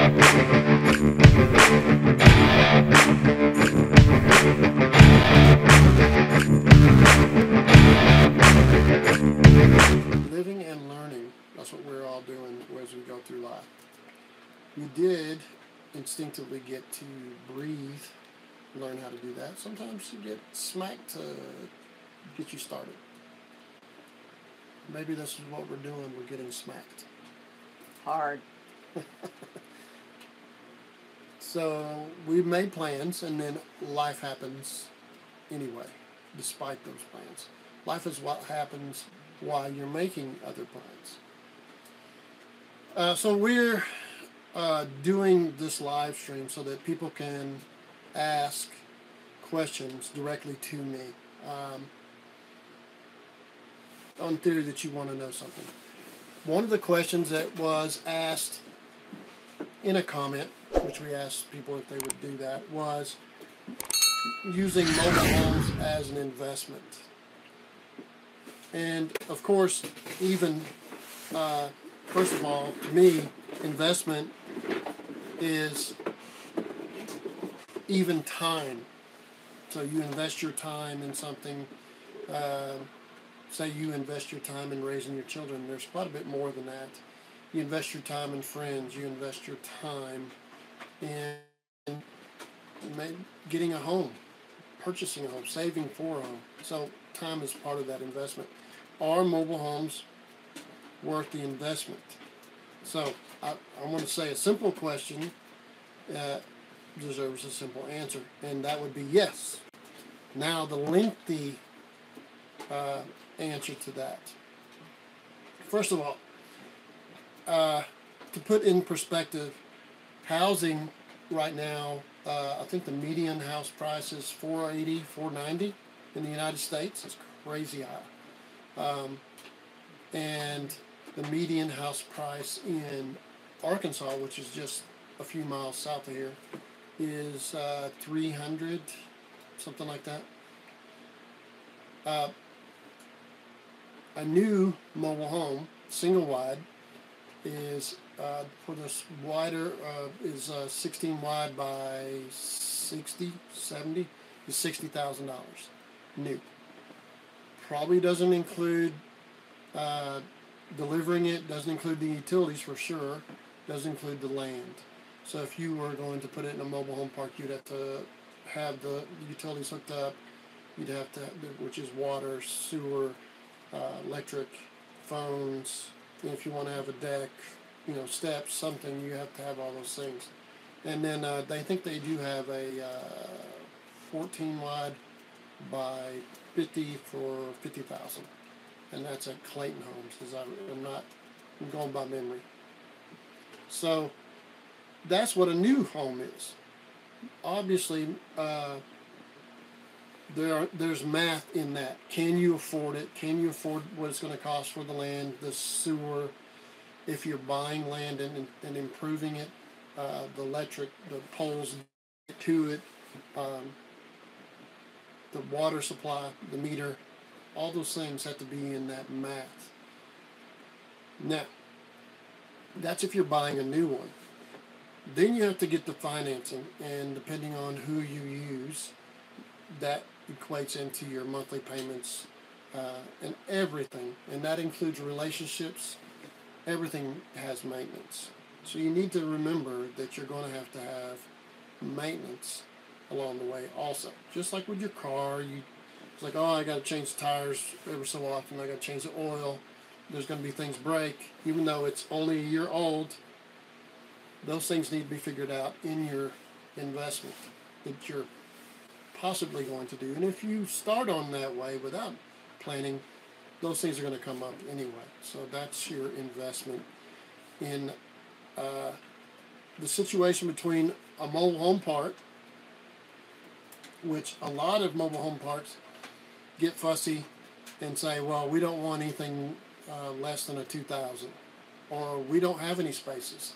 Living and learning, that's what we're all doing as we go through life. You did instinctively get to breathe, learn how to do that. Sometimes you get smacked to get you started. Maybe this is what we're doing, we're getting smacked. Hard. So we've made plans, and then life happens anyway, despite those plans. Life is what happens while you're making other plans. So we're doing this live stream so that people can ask questions directly to me on theory that you want to know something. One of the questions that was asked in a comment, which we asked people if they would do that, was using mobile homes as an investment. And of course, even first of all, to me, investment is even time. So you invest your time in something. Say you invest your time in raising your children. There's quite a bit more than that. You invest your time in friends. You invest your time in getting a home, purchasing a home, saving for a home. So time is part of that investment. Are mobile homes worth the investment? So I want to say a simple question deserves a simple answer, and that would be yes. Now the lengthy answer to that. First of all, to put in perspective, housing right now, I think the median house price is $480, $490 in the United States. It's crazy high. And the median house price in Arkansas, which is just a few miles south of here, is $300, something like that. A new mobile home, single wide, is for this wider is 16 wide by 60, 70 is $60,000 new. Probably doesn't include delivering it, doesn't include the utilities for sure, doesn't include the land. So if you were going to put it in a mobile home park, you'd have to have the utilities hooked up. You'd have to, which is water, sewer, electric, phones. And if you want to have a deck, steps, something, you have to have all those things. And then they think they do have a 14 wide by 50 for $50,000, and that's at Clayton Homes. Because I'm going by memory. So that's what a new home is. Obviously, there's math in that. Can you afford it? Can you afford what it's going to cost for the land, the sewer? If you're buying land and improving it, the electric, the poles to it, the water supply, the meter, all those things have to be in that math. Now, that's if you're buying a new one. Then you have to get the financing, and depending on who you use, that equates into your monthly payments and everything. And that includes relationships. Everything has maintenance. So you need to remember that you're going to have maintenance along the way also. Just like with your car, it's like, I got to change the tires every so often. I got to change the oil. There's going to be things break. Even though it's only a year old, those things need to be figured out in your investment that you're possibly going to do. And if you start on that way without planning, those things are going to come up anyway. So that's your investment in the situation between a mobile home park, which a lot of mobile home parks get fussy and say, well, we don't want anything less than a 2,000, or we don't have any spaces,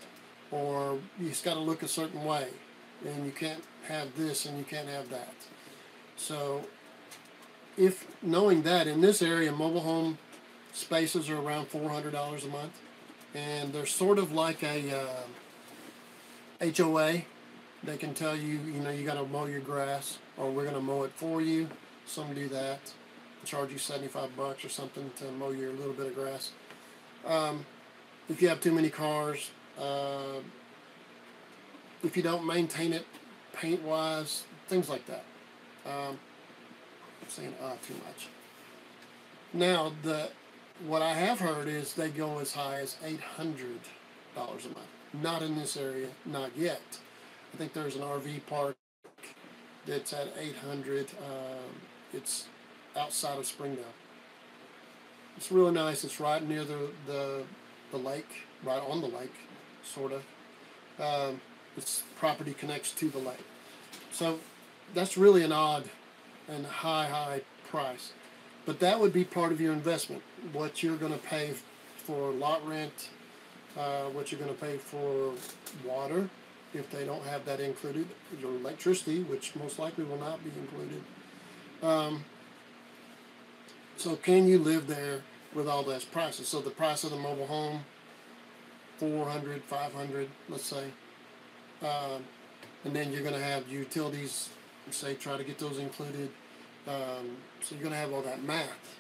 or it's got to look a certain way, and you can't have this and you can't have that. So if knowing that in this area, mobile home spaces are around $400 a month, and they're sort of like a HOA. They can tell you, you know, you got to mow your grass, or we're going to mow it for you. Some do that, charge you $75 or something to mow your little bit of grass. If you have too many cars, if you don't maintain it paint-wise, things like that. I'm saying too much. Now, what I have heard is they go as high as $800 a month. Not in this area, not yet. I think there's an RV park that's at 800. It's outside of Springdale. It's really nice. It's right near the lake, right on the lake, sort of. Its property connects to the lake. So that's really an odd and high price. But that would be part of your investment. What you're going to pay for lot rent, what you're going to pay for water, if they don't have that included, your electricity, which most likely will not be included. So can you live there with all those prices? So the price of the mobile home, $400, $500, let's say. And then you're going to have utilities, say, try to get those included. So you're going to have all that math.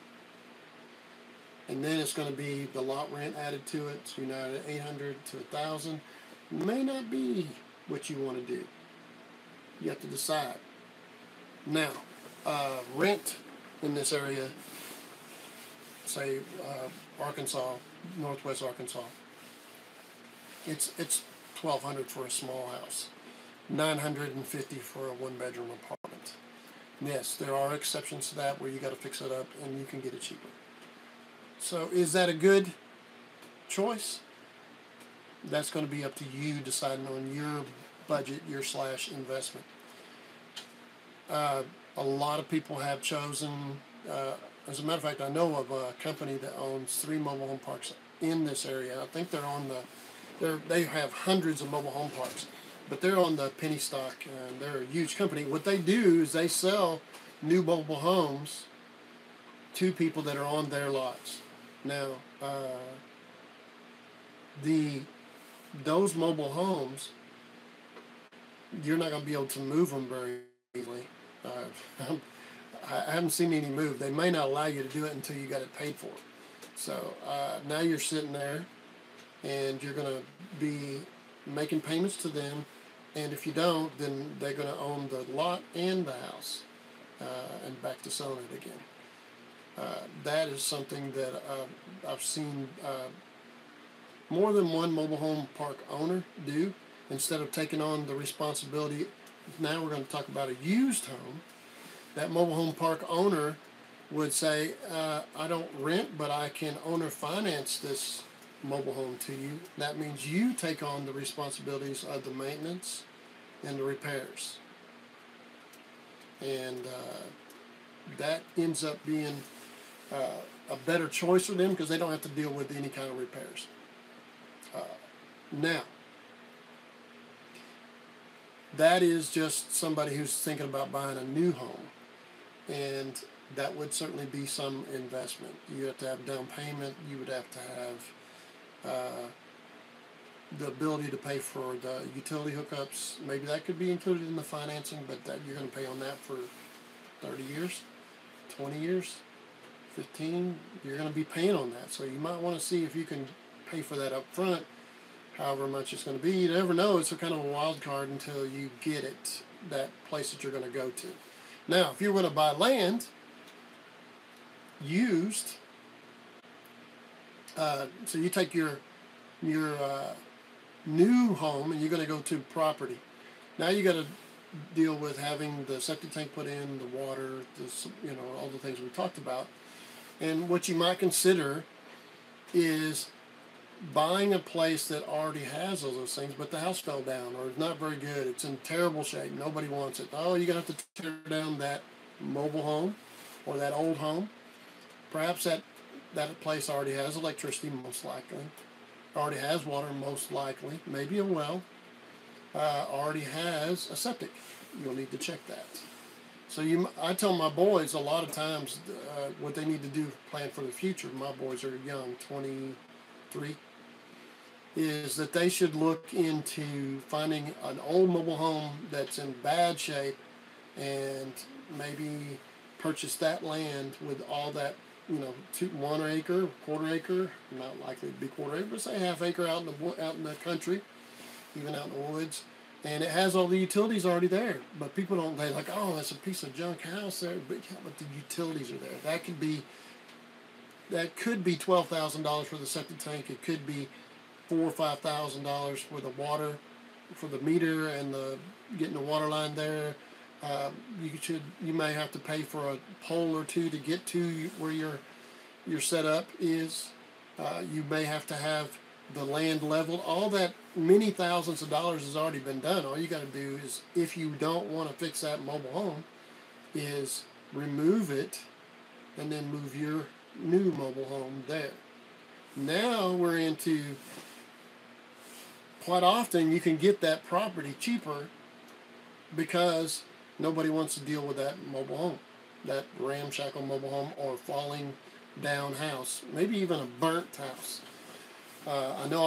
And then it's going to be the lot rent added to it. So you're now at 800 to 1,000. May not be what you want to do. You have to decide. Now, rent in this area, say Arkansas, Northwest Arkansas, it's $1,200 for a small house, $950 for a one-bedroom apartment. Yes, there are exceptions to that where you got to fix it up and you can get it cheaper. So is that a good choice? That's going to be up to you deciding on your budget, your /investment. A lot of people have chosen, as a matter of fact, I know of a company that owns 3 mobile home parks in this area. I think they have hundreds of mobile home parks, but they're on the penny stock, and they're a huge company. What they do is they sell new mobile homes to people that are on their lots. Now, those mobile homes, you're not going to be able to move them very easily. I haven't seen any move. They may not allow you to do it until you got it paid for. So now you're sitting there, and you're going to be making payments to them, and if you don't, then they're going to own the lot and the house, and back to selling it again. That is something that I've seen more than one mobile home park owner do. Instead of taking on the responsibility, now we're going to talk about a used home. That mobile home park owner would say, I don't rent, but I can owner finance this mobile home to you. That means you take on the responsibilities of the maintenance and the repairs. And that ends up being a better choice for them because they don't have to deal with any kind of repairs. Now, that is just somebody who's thinking about buying a new home, and that would certainly be some investment. You have to have down payment. You would have to have the ability to pay for the utility hookups. Maybe that could be included in the financing, but that you're going to pay on that for 30 years, 20 years, 15. You're going to be paying on that, so you might want to see if you can pay for that up front, however much it's going to be. You never know. It's a kind of a wild card until you get it, that place that you're going to go to. Now, if you're going to buy land used, so you take your new home and you're going to go to property. Now you got to deal with having the septic tank put in, the water, all the things we talked about. And what you might consider is buying a place that already has all those things, but the house fell down or it's not very good. It's in terrible shape. Nobody wants it. Oh, you're going to have to tear down that mobile home or that old home. Perhaps that place already has electricity, most likely. Already has water, most likely. Maybe a well. Already has a septic. You'll need to check that. So I tell my boys a lot of times what they need to do, plan for the future. My boys are young, 23. is that they should look into finding an old mobile home that's in bad shape and maybe purchase that land with all that, 1 acre, quarter acre, not likely to be quarter acre, but say half acre out in the country, even out in the woods, and it has all the utilities already there. But people don't. They like, oh, that's a piece of junk house there, but yeah, but the utilities are there. That could be $12,000 for the septic tank. It could be $4,000 or $5,000 for the water, for the meter and the getting the water line there. You may have to pay for a pole or two to get to where your setup is. You may have to have the land leveled. All that, many thousands of dollars has already been done. All you got to do is, if you don't want to fix that mobile home, is remove it and then move your new mobile home there. Now we're into, quite often you can get that property cheaper because nobody wants to deal with that mobile home, that ramshackle mobile home or falling down house, maybe even a burnt house. I know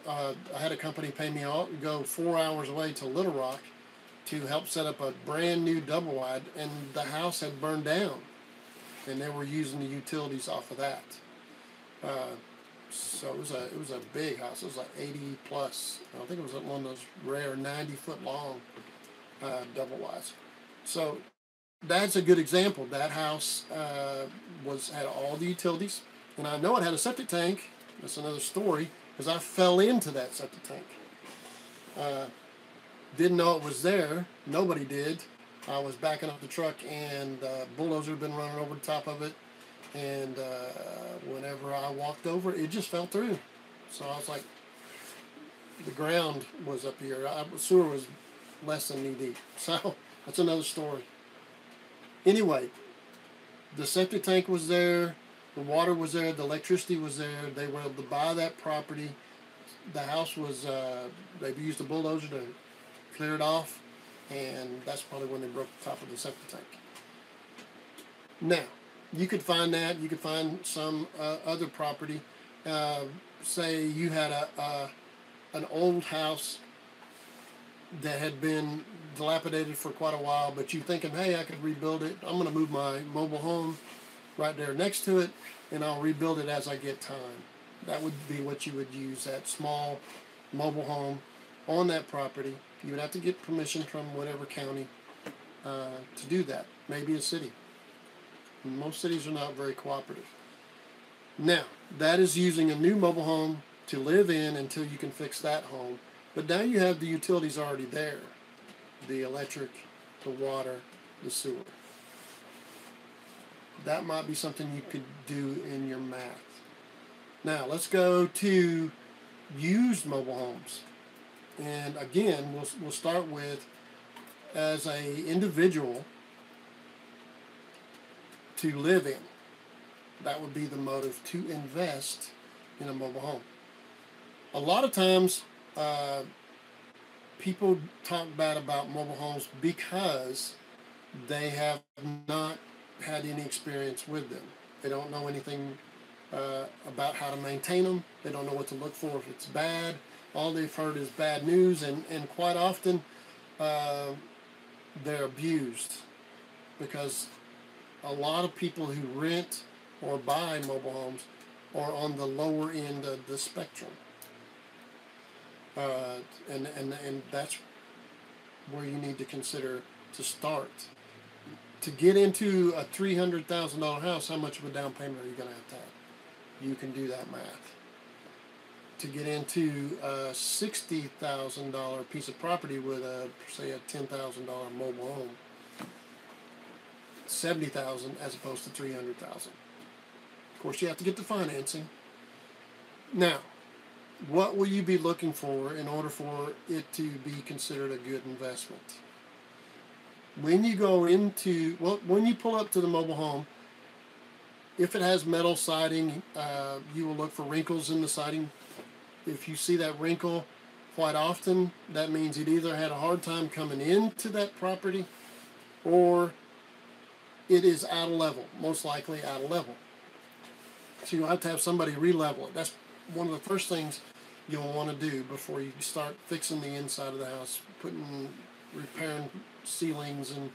I had a company pay me go 4 hours away to Little Rock to help set up a brand new double wide, and the house had burned down, and they were using the utilities off of that. So it was a big house. It was like 80 plus. I think it was one of those rare 90-foot long double wides. So that's a good example. That house had all the utilities, and I know it had a septic tank. That's another story, because I fell into that septic tank. Didn't know it was there. Nobody did. I was backing up the truck, and bulldozer had been running over the top of it. And whenever I walked over, it just fell through. So I was like, the ground was up here. Sewer was less than knee deep. So that's another story. Anyway, the septic tank was there. The water was there, the electricity was there. They were able to buy that property. The house was, they used a bulldozer to clear it off, and that's probably when they broke the top of the septic tank. Now, you could find that. You could find some other property. Say you had an old house that had been dilapidated for quite a while, but you're thinking, hey, I could rebuild it. I'm going to move my mobile home right there next to it, and I'll rebuild it as I get time. That would be what you would use, that small mobile home on that property. You would have to get permission from whatever county to do that, maybe a city. Most cities are not very cooperative. Now, that is using a new mobile home to live in until you can fix that home. But now you have the utilities already there. The electric, the water, the sewer. That might be something you could do in your math. Now, let's go to used mobile homes. And again, we'll start with, as a individual, to live in. That would be the motive, to invest in a mobile home. A lot of times, people talk bad about mobile homes because they have not had any experience with them. They don't know anything about how to maintain them. They don't know what to look for if it's bad. All they've heard is bad news, and quite often they're abused, because a lot of people who rent or buy mobile homes are on the lower end of the spectrum. And that's where you need to consider to start. To get into a $300,000 house, how much of a down payment are you going to have? You can do that math. To get into a $60,000 piece of property with say a $10,000 mobile home, $70,000 as opposed to $300,000. Of course, you have to get the financing. Now, what will you be looking for in order for it to be considered a good investment? When you go into, when you pull up to the mobile home, if it has metal siding, you will look for wrinkles in the siding. If you see that wrinkle, quite often, that means it either had a hard time coming into that property, or it is out of level, most likely out of level. So you'll have to have somebody re-level it. That's one of the first things you'll want to do before you start fixing the inside of the house, repairing ceilings and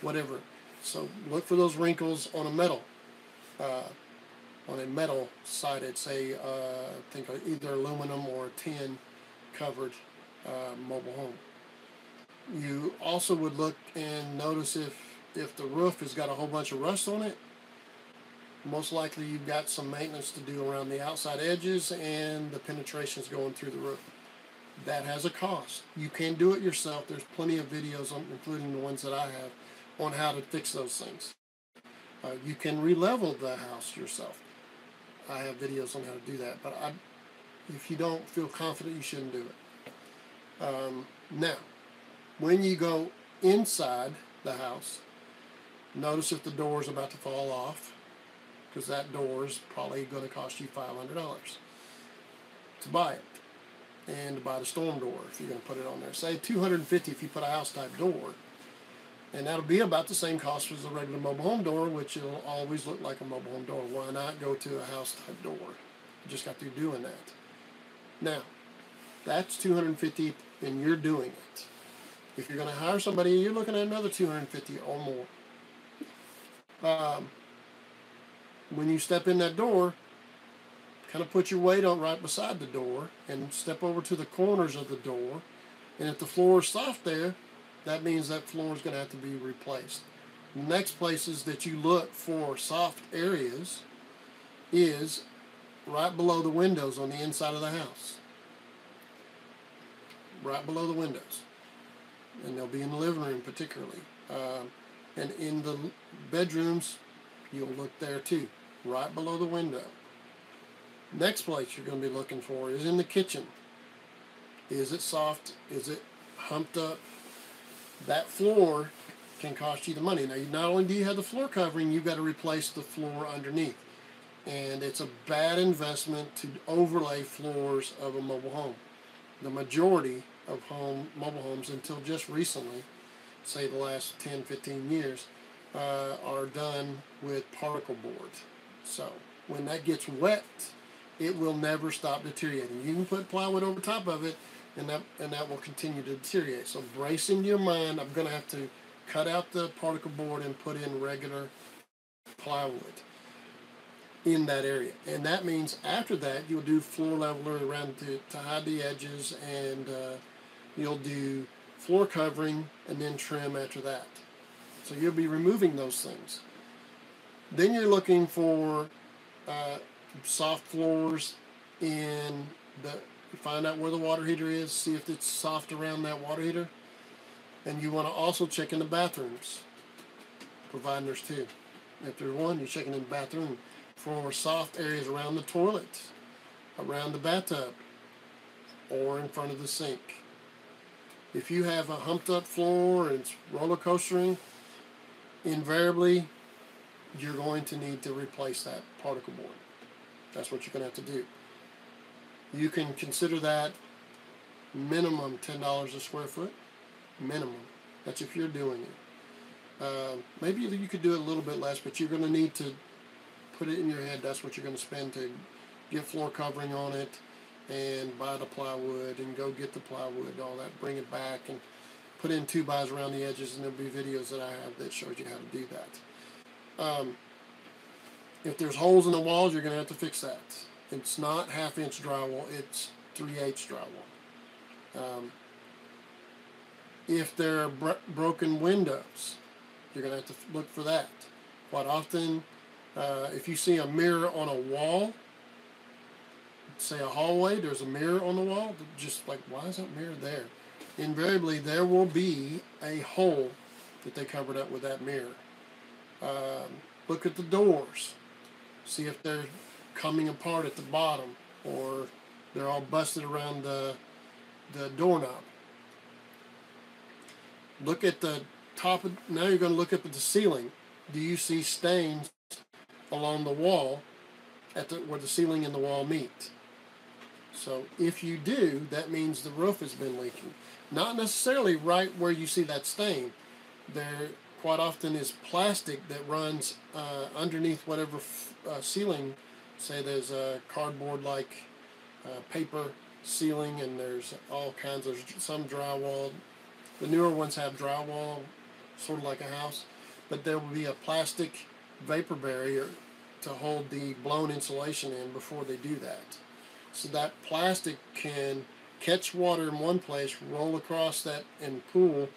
whatever. So look for those wrinkles on a metal, sided, say, I think either aluminum or tin covered mobile home. You also would look and notice if the roof has got a whole bunch of rust on it. Most likely you've got some maintenance to do around the outside edges and the penetrations going through the roof. That has a cost. You can do it yourself. There's plenty of videos, including the ones that I have, on how to fix those things. You can re-level the house yourself. I have videos on how to do that, but if you don't feel confident, you shouldn't do it. Now, when you go inside the house, notice if the door is about to fall off, because that door is probably going to cost you $500 to buy it, and to buy the storm door if you're going to put it on there. Say $250 if you put a house type door, and that'll be about the same cost as a regular mobile home door, which will always look like a mobile home door. Why not go to a house type door? You just got through doing that. Now, that's $250 and you're doing it. If you're going to hire somebody, you're looking at another $250 or more. When you step in that door, kind of put your weight on right beside the door and step over to the corners of the door. And if the floor is soft there, that means that floor is going to have to be replaced. The next places that you look for soft areas is right below the windows on the inside of the house. Right below the windows. And they'll be in the living room particularly. And in the bedrooms, you'll look there too, right below the window. Next place you're going to be looking for is in the kitchen. Is it soft? Is it humped up? That floor can cost you the money. Now, not only do you have the floor covering, you've got to replace the floor underneath. And it's a bad investment to overlay floors of a mobile home. The majority of mobile homes, until just recently, say the last 10, 15 years, are done with particle board. So when that gets wet, it will never stop deteriorating. You can put plywood over top of it, and that will continue to deteriorate. So brace in your mind, I'm going to have to cut out the particle board and put in regular plywood in that area. And that means after that, you'll do floor leveler around to hide the edges, and you'll do floor covering and then trim after that. So you'll be removing those things. Then you're looking for soft floors in find out where the water heater is, see if it's soft around that water heater. And you want to also check in the bathrooms, providing there's two. If there's one, you're checking in the bathroom for soft areas around the toilet, around the bathtub, or in front of the sink. If you have a humped up floor and it's roller coastering, invariably you're going to need to replace that particle board. That's what you're going to have to do. You can consider that minimum $10 a square foot. Minimum. That's if you're doing it. Maybe you could do it a little bit less, but you're going to need to put it in your head that's what you're going to spend to get floor covering on it and buy the plywood and go get the plywood, all that, bring it back and put in 2x around the edges, and there'll be videos that I have that shows you how to do that. If there's holes in the walls, you're going to have to fix that. It's not 1/2-inch drywall, it's 3/8 drywall. If there are broken windows, you're going to have to look for that. Quite often, if you see a mirror on a wall, say a hallway, there's a mirror on the wall, just like, why is that mirror there? Invariably, there will be a hole that they covered up with that mirror. Look at the doors. See if they're coming apart at the bottom, or they're all busted around the doorknob. Look at the top of, now you're going to look up at the ceiling. Do you see stains along the wall where the ceiling and the wall meet? So if you do, that means the roof has been leaking. Not necessarily right where you see that stain. There quite often is plastic that runs underneath whatever ceiling. Say there's a cardboard-like paper ceiling, and there's all kinds of, some drywall. The newer ones have drywall, sort of like a house, but there will be a plastic vapor barrier to hold the blown insulation in before they do that. So that plastic can catch water in one place, roll across that and pool,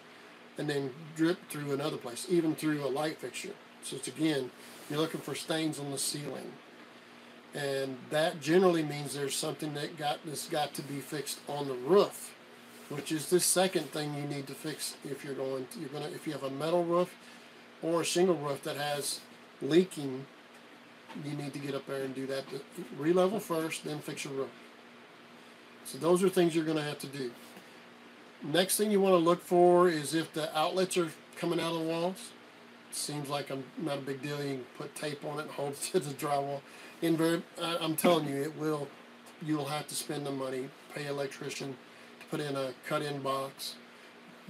and then drip through another place, even through a light fixture. So it's, again, you're looking for stains on the ceiling. And that generally means there's something that's got to be fixed on the roof, which is the second thing you need to fix if if you have a metal roof or a shingle roof that has leaking. You need to get up there and do that. Re-level first, then fix your roof. So those are things you're going to have to do. Next thing you want to look for is if the outlets are coming out of the walls. Seems like not a big deal. You can put tape on it and hold it to the drywall. I'm telling you, you'll have to spend the money, pay an electrician to put in a cut-in box.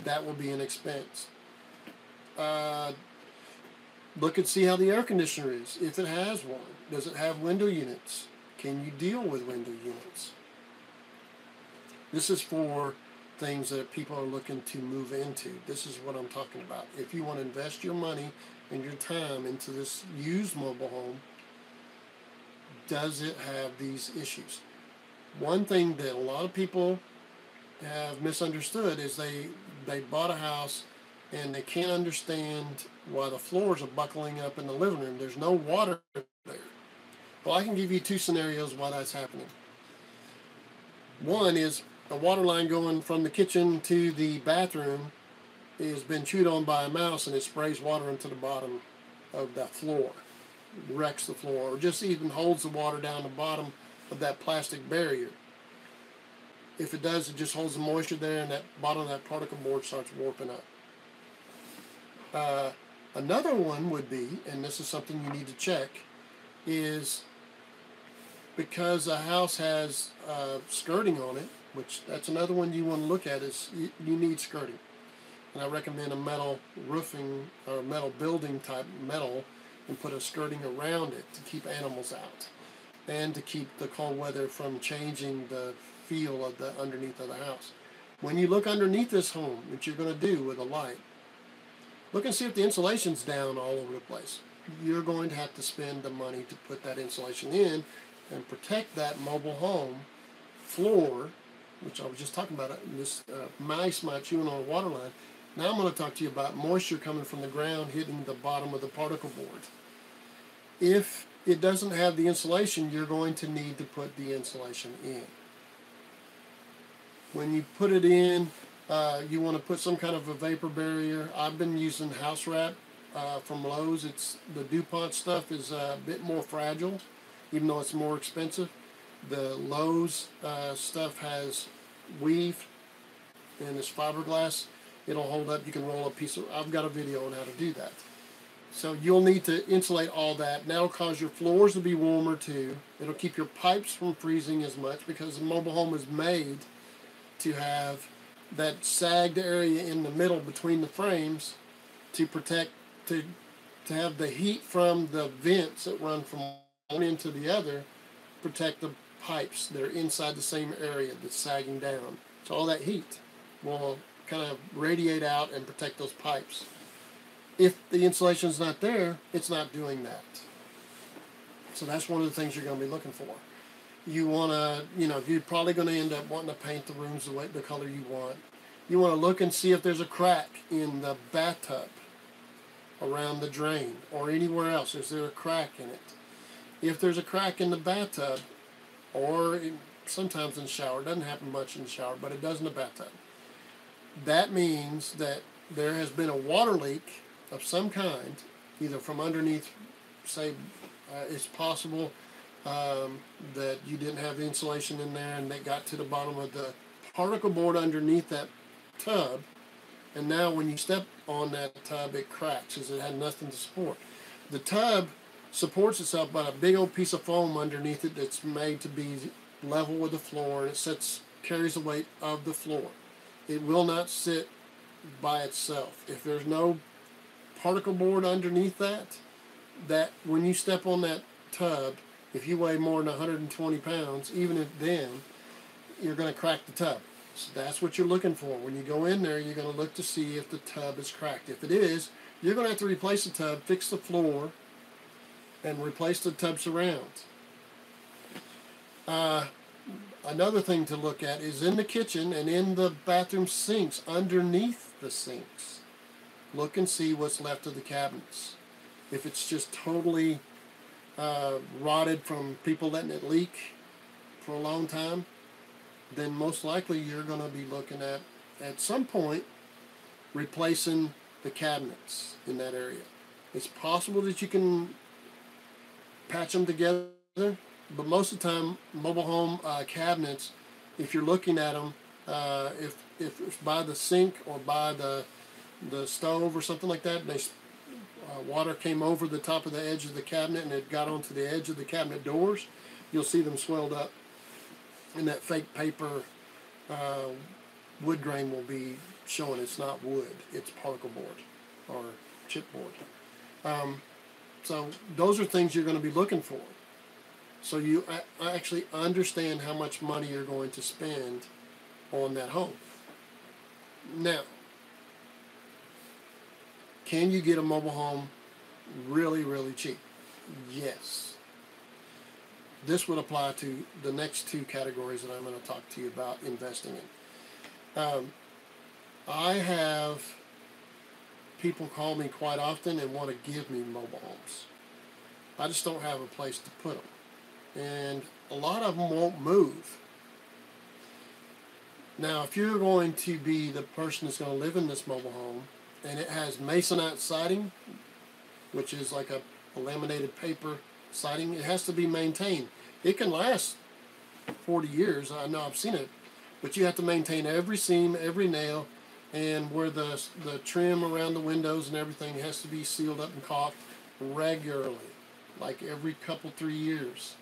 That will be an expense. Look and see how the air conditioner is, if it has one. Does it have window units? Can you deal with window units? This is for things that people are looking to move into. This is what I'm talking about. If you want to invest your money and your time into this used mobile home, does it have these issues? One thing that a lot of people have misunderstood is they bought a house and they can't understand why the floors are buckling up in the living room. There's no water there. Well, I can give you two scenarios why that's happening. One is a water line going from the kitchen to the bathroom has been chewed on by a mouse, and it sprays water into the bottom of that floor, wrecks the floor, or just even holds the water down the bottom of that plastic barrier. If it does, it just holds the moisture there, and that bottom of that particle board starts warping up. Another one would be, and this is something you need to check, is because a house has skirting on it, which that's another one you want to look at, is you need skirting. And I recommend a metal roofing or metal building type metal, and put a skirting around it to keep animals out and to keep the cold weather from changing the feel of the underneath of the house. When you look underneath this home, which you're going to do with a light, look and see if the insulation's down all over the place. You're going to have to spend the money to put that insulation in and protect that mobile home floor, which I was just talking about. This mice might chew on a water line. Now I'm going to talk to you about moisture coming from the ground hitting the bottom of the particle board. If it doesn't have the insulation, you're going to need to put the insulation in. When you put it in, you want to put some kind of a vapor barrier. I've been using house wrap from Lowe's. The DuPont stuff is a bit more fragile, even though it's more expensive. The Lowe's stuff has weave and it's fiberglass. It'll hold up. You can roll a piece of. I've got a video on how to do that. So you'll need to insulate all that. And that'll cause your floors to be warmer too. It'll keep your pipes from freezing as much, because the mobile home is made to have that sagged area in the middle between the frames to protect, to have the heat from the vents that run from one end to the other, protect the pipes that are inside the same area that's sagging down. So all that heat will kind of radiate out and protect those pipes. If the insulation's not there, it's not doing that. So that's one of the things you're going to be looking for. You want to, you're probably going to end up wanting to paint the rooms the color you want. You want to look and see if there's a crack in the bathtub, around the drain, or anywhere else. Is there a crack in it? If there's a crack in the bathtub, or sometimes in the shower, it doesn't happen much in the shower, but it does in the bathtub, that means that there has been a water leak of some kind, either from underneath, say, it's possible that you didn't have the insulation in there and they got to the bottom of the particle board underneath that tub, and now when you step on that tub, it cracks because it had nothing to support. The tub supports itself by a big old piece of foam underneath it that's made to be level with the floor, and it carries the weight of the floor. It will not sit by itself. If there's no particle board underneath that when you step on that tub, if you weigh more than 120 pounds, even if then, you're going to crack the tub. So that's what you're looking for. When you go in there, you're going to look to see if the tub is cracked. If it is, you're going to have to replace the tub, fix the floor, and replace the tub surrounds. Another thing to look at is in the kitchen and in the bathroom sinks, underneath the sinks. Look and see what's left of the cabinets. If it's just totally rotted from people letting it leak for a long time, then most likely you're going to be looking at some point, replacing the cabinets in that area. It's possible that you can patch them together, but most of the time, mobile home cabinets, if you're looking at them, if it's by the sink or by the stove or something like that, water came over the top of the edge of the cabinet and it got onto the edge of the cabinet doors, you'll see them swelled up, and that fake paper wood grain will be showing it's not wood, it's particle board or chipboard. So those are things you're going to be looking for. So you actually understand how much money you're going to spend on that home. Now, can you get a mobile home really, really cheap? Yes. This would apply to the next two categories that I'm going to talk to you about investing in. I have people call me quite often and want to give me mobile homes. I just don't have a place to put them. And a lot of them won't move. Now, if you're going to be the person that's going to live in this mobile home, and it has masonite siding, which is like a laminated paper siding, it has to be maintained. It can last 40 years. I know, I've seen it. But you have to maintain every seam, every nail, and where the trim around the windows and everything has to be sealed up and caulked regularly, like every couple, 3 years.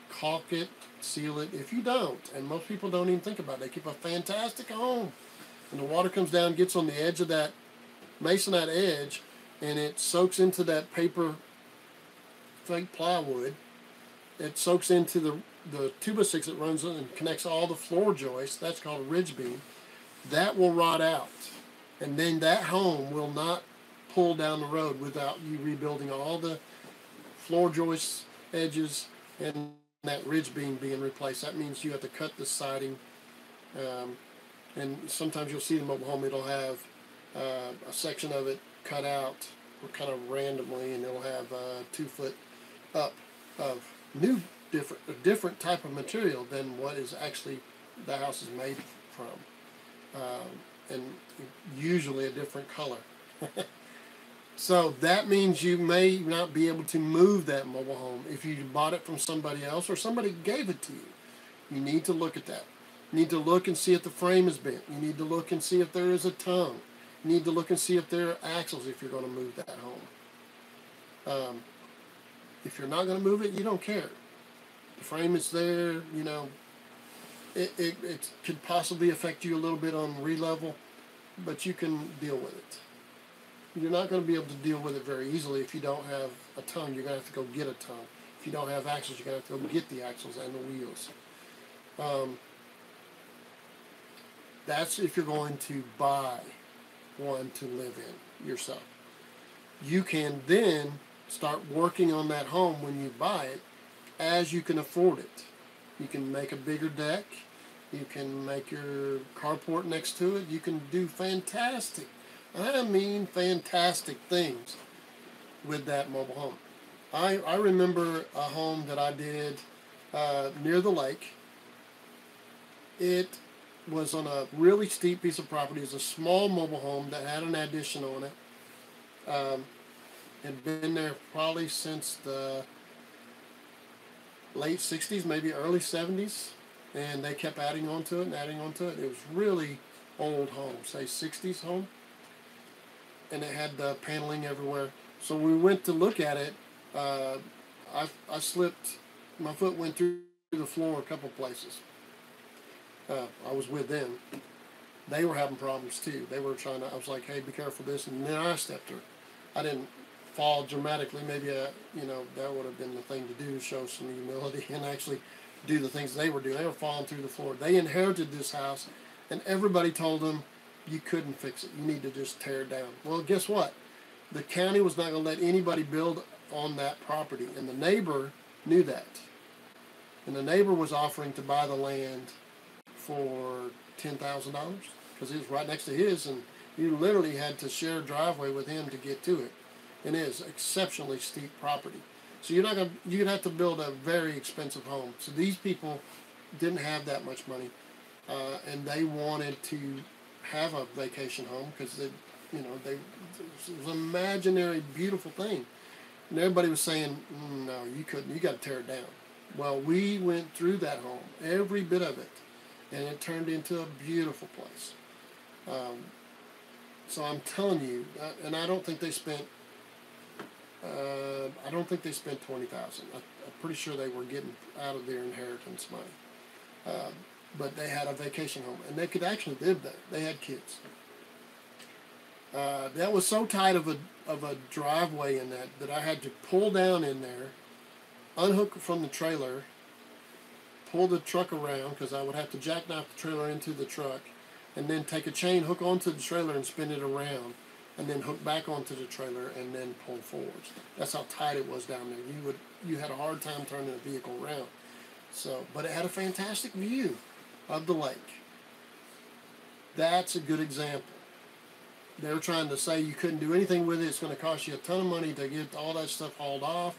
Caulk it, seal it. If you don't, and most people don't even think about it, they keep a fantastic home, and the water comes down, gets on the edge of that masonite edge, and it soaks into that paper fake plywood. It soaks into the 2x6 that runs and connects all the floor joists. That's called a ridge beam. That will rot out, and then that home will not pull down the road without you rebuilding all the floor joists, edges, and that ridge beam being replaced. That means you have to cut the siding, and sometimes you'll see the mobile home, it'll have a section of it cut out or kind of randomly, and it'll have 2 foot up of a different type of material than what is actually the house is made from, and usually a different color. So that means you may not be able to move that mobile home if you bought it from somebody else or somebody gave it to you. You need to look at that. You need to look and see if the frame is bent. You need to look and see if there is a tongue. You need to look and see if there are axles if you're going to move that home. If you're not going to move it, you don't care. The frame is there, you know. It could possibly affect you a little bit on relevel, but you can deal with it. You're not going to be able to deal with it very easily if you don't have a tongue. You're going to have to go get a tongue. If you don't have axles, you're going to have to go get the axles and the wheels. That's if you're going to buy one to live in yourself. You can then start working on that home when you buy it as you can afford it. You can make a bigger deck. You can make your carport next to it. You can do fantastic things with that mobile home. I remember a home that I did near the lake. It was on a really steep piece of property. It was a small mobile home that had an addition on it. Had been there probably since the late 60s, maybe early 70s, and they kept adding on to it and adding on to it. It was really old home, say 60s home, and it had the paneling everywhere. So when we went to look at it, I slipped, my foot went through the floor a couple places. I was with them. They were having problems too. They were trying to, I was like, hey, be careful this, and then I stepped her. I didn't fall dramatically. Maybe that would have been the thing to do, show some humility and actually do the things they were doing. They were falling through the floor. They inherited this house, and everybody told them, you couldn't fix it. You need to just tear it down. Well, guess what? The county was not going to let anybody build on that property, and the neighbor knew that. And the neighbor was offering to buy the land for $10,000 because it was right next to his, and you literally had to share a driveway with him to get to it. And it is exceptionally steep property. So you'd have to build a very expensive home. So these people didn't have that much money, and they wanted to have a vacation home because it was an imaginary, beautiful thing. And everybody was saying, no, you couldn't. You got to tear it down. Well, we went through that home, every bit of it, and it turned into a beautiful place. So I'm telling you, and I don't think they spent. I don't think they spent $20,000. I'm pretty sure they were getting out of their inheritance money. But they had a vacation home, and they could actually live there. They had kids. That was so tight of a driveway in that I had to pull down in there, unhook from the trailer, pull the truck around because I would have to jackknife the trailer into the truck, and then take a chain, hook onto the trailer and spin it around, and then hook back onto the trailer and then pull forwards. That's how tight it was down there. You had a hard time turning the vehicle around. So, but it had a fantastic view of the lake. That's a good example. They were trying to say you couldn't do anything with it. It's going to cost you a ton of money to get all that stuff hauled off,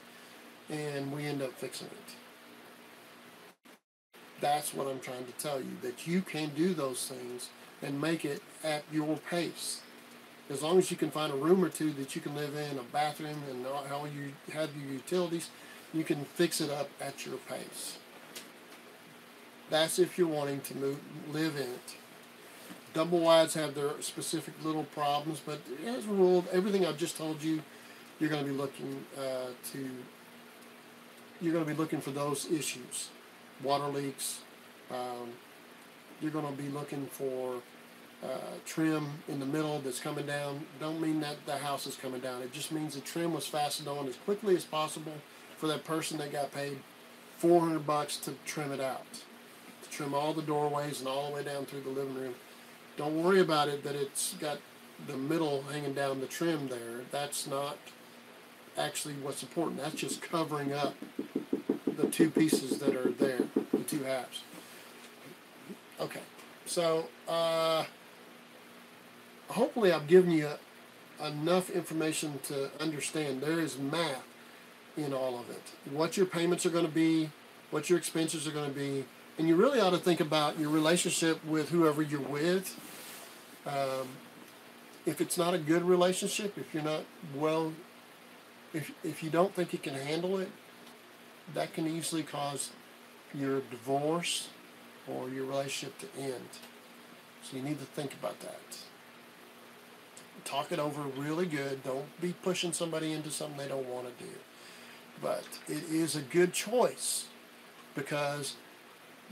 and we end up fixing it. That's what I'm trying to tell you, that you can do those things and make it at your pace. As long as you can find a room or two that you can live in, a bathroom, and all you have your utilities, you can fix it up at your pace. That's if you're wanting to live in it. Double wides have their specific little problems, but as a rule, everything I've just told you, you're going to be looking you're going to be looking for those issues. Water leaks. You're going to be looking for trim in the middle that's coming down. Don't mean that the house is coming down. It just means the trim was fastened on as quickly as possible for that person that got paid $400 to trim it out. To trim all the doorways and all the way down through the living room. Don't worry about it that it's got the middle hanging down, the trim there. That's not actually what's important. That's just covering up the two pieces that are there, the two halves. Okay, so hopefully I've given you enough information to understand there is math in all of it. What your payments are going to be, what your expenses are going to be, and you really ought to think about your relationship with whoever you're with. If it's not a good relationship, if you're not if you don't think you can handle it, that can easily cause your divorce or your relationship to end. So you need to think about that. Talk it over really good. Don't be pushing somebody into something they don't want to do. But it is a good choice because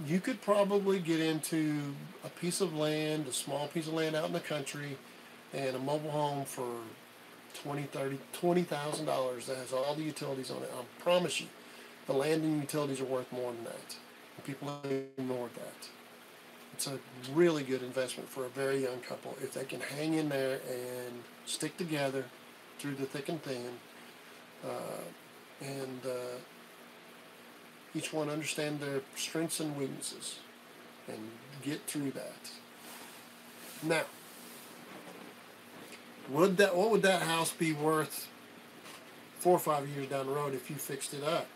you could probably get into a piece of land, a small piece of land out in the country, and a mobile home for $20,000 that has all the utilities on it. I promise you, the land and utilities are worth more than that. And people ignore that. It's a really good investment for a very young couple if they can hang in there and stick together through the thick and thin, and each one understand their strengths and weaknesses and get through that. Now, what would that house be worth 4 or 5 years down the road if you fixed it up?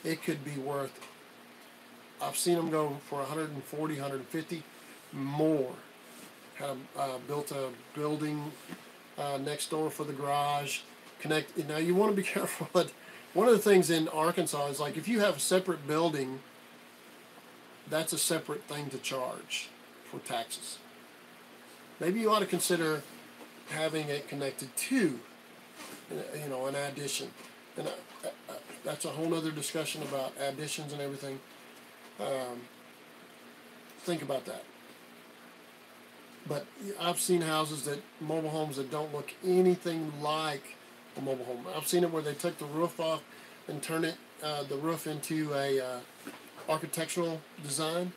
It could be worth, I've seen them go for 140, 150 more. Built a building next door for the garage. Now you want to be careful, but one of the things in Arkansas is like if you have a separate building, that's a separate thing to charge for taxes. Maybe you ought to consider having it connected to, an addition. And that's a whole other discussion about additions and everything. Think about that. But I've seen mobile homes that don't look anything like a mobile home. I've seen it where they took the roof off and turn it the roof into a architectural design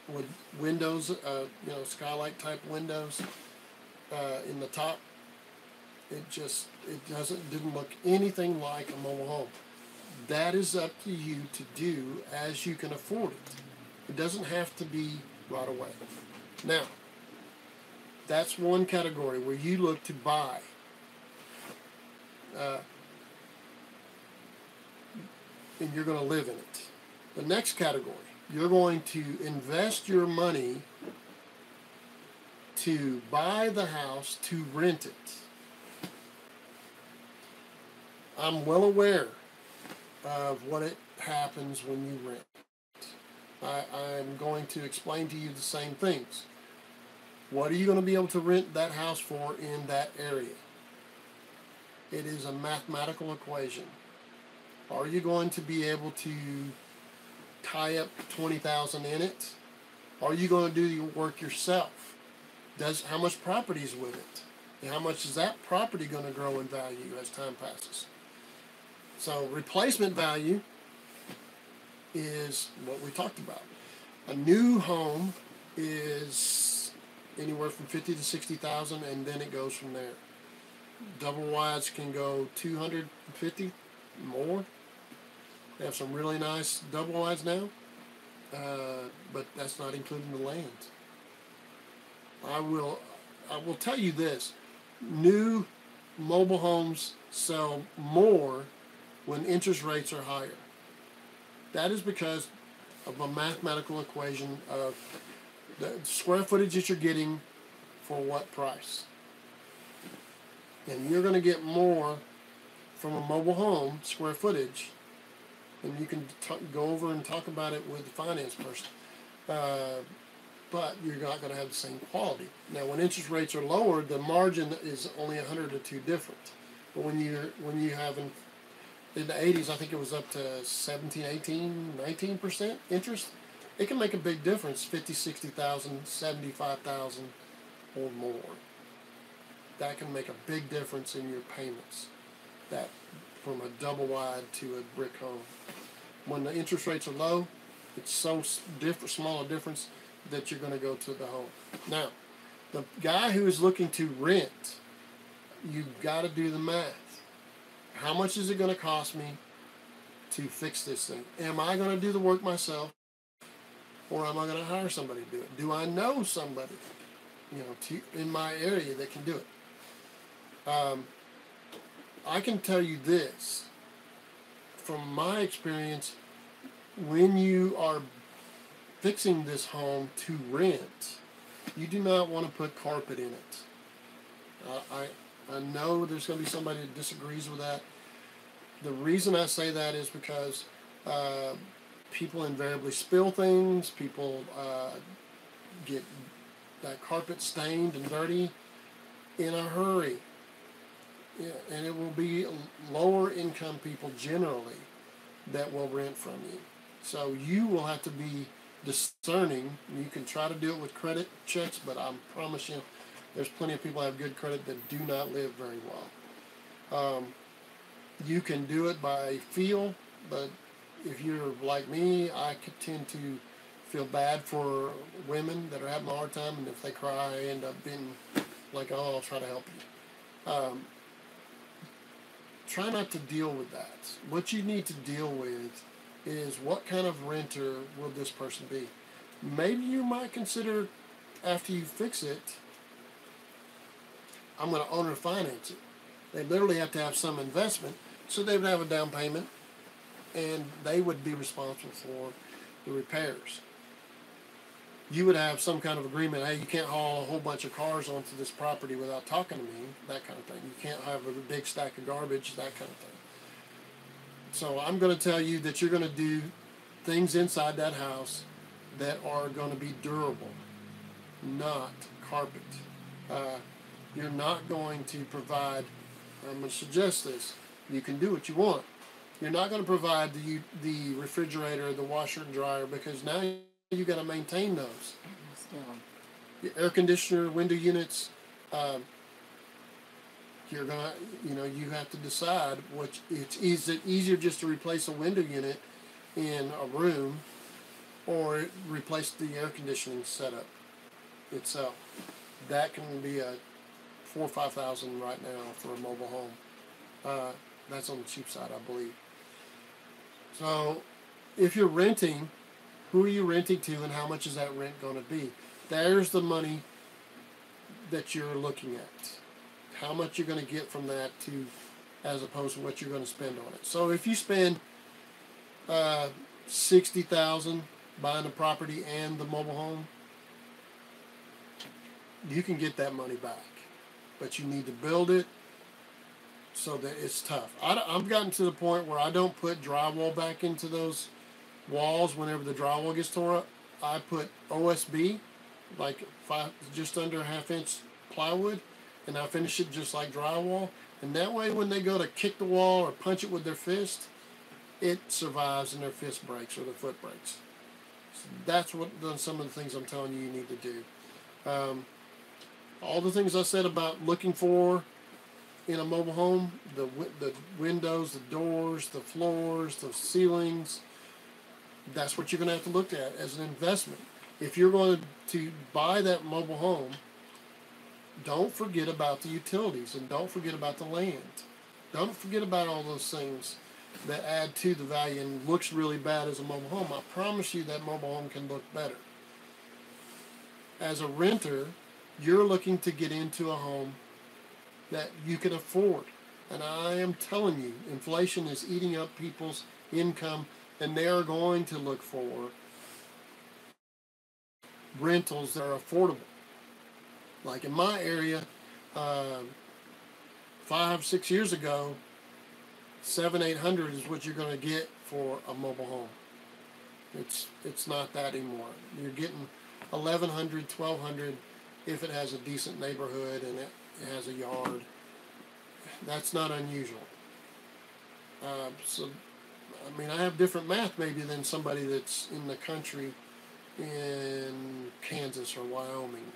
with windows, skylight type windows in the top. Didn't look anything like a mobile home. That is up to you to do as you can afford it. It doesn't have to be right away. Now, that's one category where you look to buy. And you're going to live in it. The next category, you're going to invest your money to buy the house to rent it. I'm well aware of what it happens when you rent. I'm going to explain to you the same things. What are you going to be able to rent that house for in that area? It is a mathematical equation. Are you going to be able to tie up $20,000 in it? Are you going to do your work yourself? How much property is with it? And how much is that property going to grow in value as time passes? So replacement value is what we talked about. A new home is anywhere from $50,000 to $60,000, and then it goes from there. Double wides can go $250,000 more. They have some really nice double wides now, but that's not including the land. I will tell you this: new mobile homes sell more when interest rates are higher. That is because of a mathematical equation of the square footage that you're getting for what price. And you're going to get more from a mobile home square footage, and you can go over and talk about it with the finance person. But you're not going to have the same quality. Now, when interest rates are lower, the margin is only 100 to 2 different. But when you have in the 80s, I think it was up to 17, 18, 19% interest. It can make a big difference, 50, 60,000, 75,000 or more. That can make a big difference in your payments. That from a double wide to a brick home. When the interest rates are low, it's so small a difference that you're going to go to the home. Now, the guy who is looking to rent, you've got to do the math. How much is it going to cost me to fix this thing? Am I going to do the work myself, or am I going to hire somebody to do it? Do I know somebody, in my area that can do it? I can tell you this, from my experience, when you are fixing this home to rent, you do not want to put carpet in it. I know there's going to be somebody that disagrees with that. The reason I say that is because people invariably spill things. People get that carpet stained and dirty in a hurry. Yeah, and it will be lower income people generally that will rent from you. So you will have to be discerning. You can try to do it with credit checks, but I promise you there's plenty of people that have good credit that do not live very well. You can do it by feel, but if you're like me, I could tend to feel bad for women that are having a hard time, and if they cry, I end up being like, oh, I'll try to help you. Try not to deal with that. What you need to deal with is what kind of renter will this person be. Maybe you might consider, after you fix it, I'm going to owner finance it. They literally have to have some investment, so they would have a down payment, and they would be responsible for the repairs. You would have some kind of agreement, hey, you can't haul a whole bunch of cars onto this property without talking to me, that kind of thing. You can't have a big stack of garbage, that kind of thing. So I'm going to tell you that you're going to do things inside that house that are going to be durable, not carpet. You're not going to provide, I'm going to suggest this, you can do what you want. You're not going to provide the refrigerator, the washer and dryer, because now you got to maintain those. Your air conditioner, window units. you're gonna, you have to decide which is it easier just to replace a window unit in a room, or replace the air conditioning setup itself. That can be a 4 or 5 thousand right now for a mobile home. That's on the cheap side, I believe. So, if you're renting, who are you renting to, and how much is that rent going to be? There's the money that you're looking at. How much you're going to get from that as opposed to what you're going to spend on it. So if you spend $60,000 buying the property and the mobile home, you can get that money back, but you need to build it so that it's tough. I've gotten to the point where I don't put drywall back into those walls whenever the drywall gets tore up. I put OSB, like just under a half-inch plywood, and I finish it just like drywall. And that way, when they go to kick the wall or punch it with their fist, it survives and their fist breaks or their foot breaks. So that's some of the things I'm telling you need to do. All the things I said about looking for in a mobile home, the windows, the doors, the floors, the ceilings, that's what you're going to have to look at as an investment. If you're going to buy that mobile home, don't forget about the utilities, and don't forget about the land. Don't forget about all those things that add to the value and looks really bad as a mobile home. I promise you that mobile home can look better. As a renter, you're looking to get into a home that you can afford. And I am telling you, inflation is eating up people's income, and they are going to look for rentals that are affordable. Like in my area, 5-6 years ago, $700-800 is what you're going to get for a mobile home. It's not that anymore. You're getting $1,100, $1,200 if it has a decent neighborhood and it has a yard. That's not unusual. So, I mean, I have different math maybe than somebody that's in the country in Kansas or Wyoming.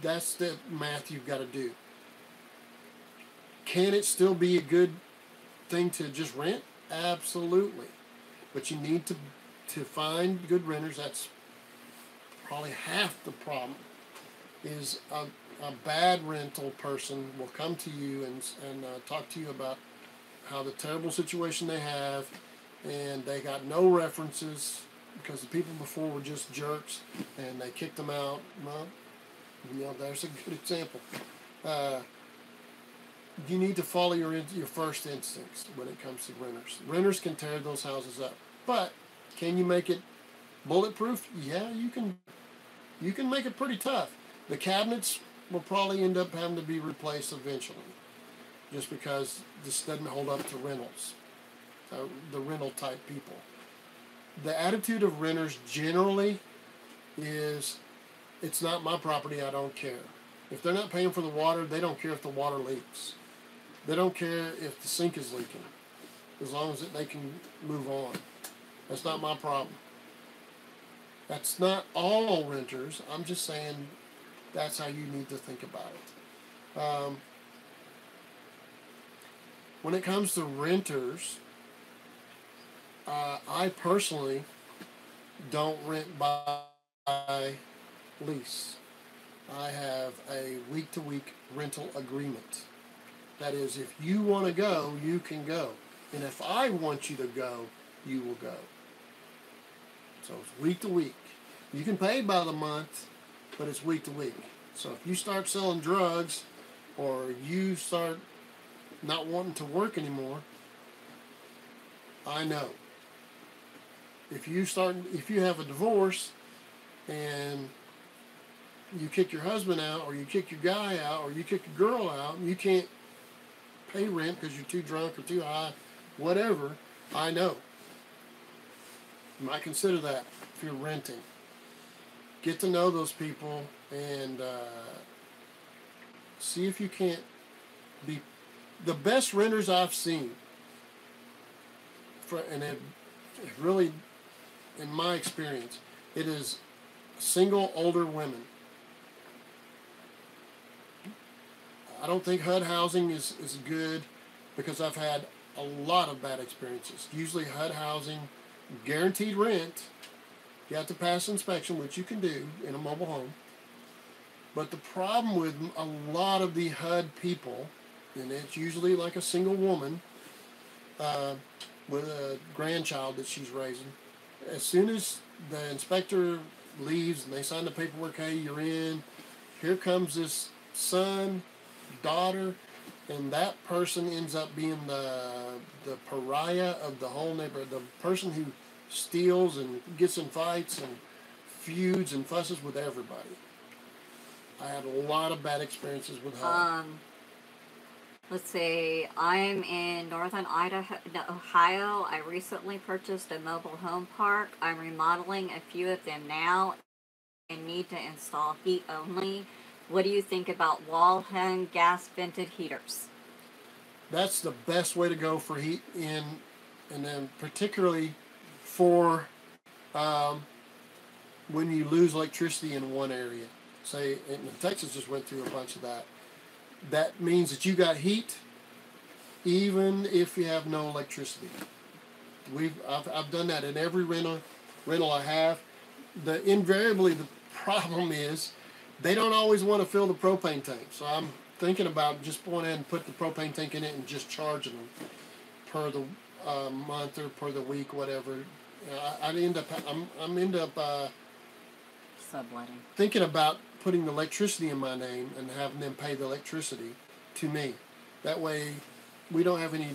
That's the math you've got to do. Can it still be a good thing to just rent? Absolutely. But you need to find good renters. That's probably half the problem. Is a bad rental person will come to you and talk to you about how the terrible situation they have, and they got no references because the people before were just jerks and they kicked them out. Well, there's a good example. You need to follow your first instincts when it comes to renters. Renters can tear those houses up, but can you make it bulletproof? Yeah, you can. You can make it pretty tough. The cabinets will probably end up having to be replaced eventually, just because this doesn't hold up to rentals, the rental type people. The attitude of renters generally is, it's not my property, I don't care. If they're not paying for the water, they don't care if the water leaks. They don't care if the sink is leaking, as long as they can move on. That's not my problem. That's not all renters. I'm just saying that's how you need to think about it. When it comes to renters, I personally don't rent by lease. I have a week-to-week rental agreement. That is, if you want to go, you can go. And if I want you to go, you will go. So it's week to week. You can pay by the month, but it's week to week. So if you start selling drugs, or you start not wanting to work anymore, I know. If you have a divorce and you kick your husband out, or you kick your guy out, or you kick your girl out, and you can't pay rent because you're too drunk or too high, whatever, I know. You might consider that if you're renting. Get to know those people and see if you can't be the best renters I've seen. And it really, in my experience, it is single older women. I don't think HUD housing is good because I've had a lot of bad experiences. Usually HUD housing, guaranteed rent, you have to pass inspection, which you can do in a mobile home. But the problem with a lot of the HUD people, and it's usually like a single woman with a grandchild that she's raising, as soon as the inspector leaves and they sign the paperwork, hey, you're in, here comes this son, daughter, and that person ends up being the pariah of the whole neighborhood, the person who steals and gets in fights and feuds and fusses with everybody. I had a lot of bad experiences with HUD. Let's see, I'm in northern Ohio. I recently purchased a mobile home park. I'm remodeling a few of them now and need to install heat only. What do you think about wall hung gas vented heaters? That's the best way to go for heat in, and then particularly for when you lose electricity in one area. Say, and Texas just went through a bunch of that. That means that you got heat even if you have no electricity. I've done that in every rental I have. Invariably the problem is they don't always want to fill the propane tank. So I'm thinking about just going ahead and put the propane tank in it and just charging them per the month or per the week, whatever. I'm end up Subletting. thinking about putting the electricity in my name and having them pay the electricity to me. That way we don't have any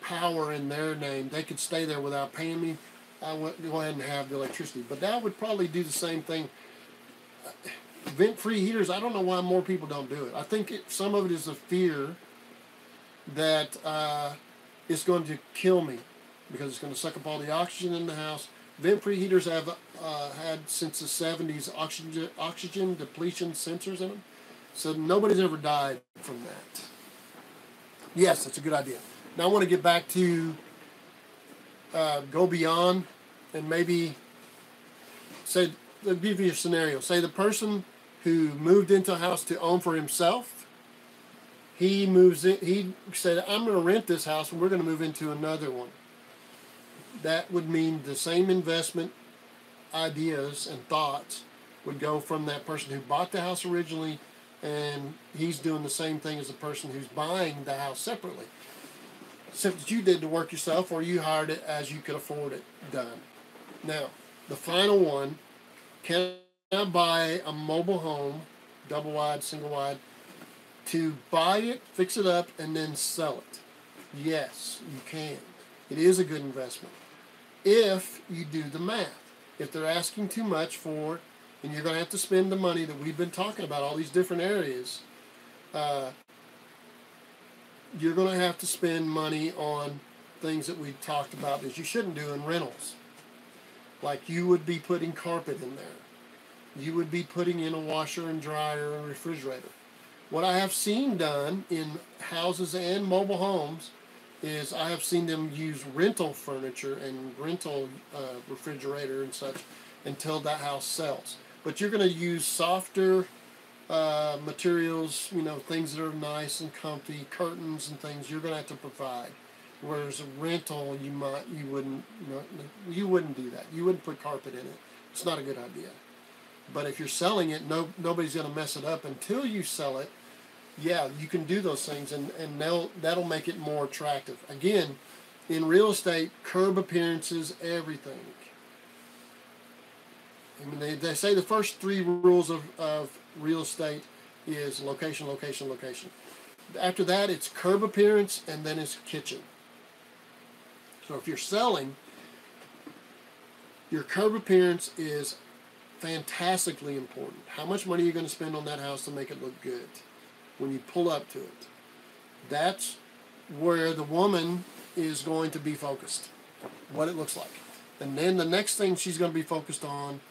power in their name. They could stay there without paying me. I would go ahead and have the electricity. But that would probably do the same thing. Vent-free heaters, I don't know why more people don't do it. I think some of it is a fear that it's going to kill me because it's going to suck up all the oxygen in the house. Vent-free heaters have had since the 70s oxygen depletion sensors in them. So nobody's ever died from that. Yes, that's a good idea. Now I want to get back to go beyond and maybe say, let's give you a scenario. Say the person who moved into a house to own for himself, he moves in, he said, I'm going to rent this house and we're going to move into another one. That would mean the same investment ideas and thoughts would go from that person who bought the house originally, and he's doing the same thing as the person who's buying the house separately. Except that you did the work yourself or you hired it as you could afford it done. Now, the final one, can I buy a mobile home, double wide, single wide, to buy it, fix it up, and then sell it? Yes, you can. It is a good investment if you do the math. If they're asking too much for, and you're going to have to spend the money that we've been talking about, all these different areas, you're going to have to spend money on things that we talked about that you shouldn't do in rentals. Like you would be putting carpet in there. You would be putting in a washer and dryer and refrigerator. What I have seen done in houses and mobile homes is I have seen them use rental furniture and rental refrigerator and such until that house sells. But you're going to use softer materials, things that are nice and comfy, curtains and things you're going to have to provide. Whereas a rental, you wouldn't do that. You wouldn't put carpet in it. It's not a good idea. But if you're selling it, nobody's going to mess it up until you sell it. Yeah, you can do those things, and that'll make it more attractive. Again, in real estate, curb appearances, everything. I mean, they say the first 3 rules of real estate is location, location, location. After that, it's curb appearance, and then it's kitchen. So if you're selling, your curb appearance is fantastically important. How much money are you going to spend on that house to make it look good when you pull up to it? That's where the woman is going to be focused, what it looks like. And then the next thing she's going to be focused on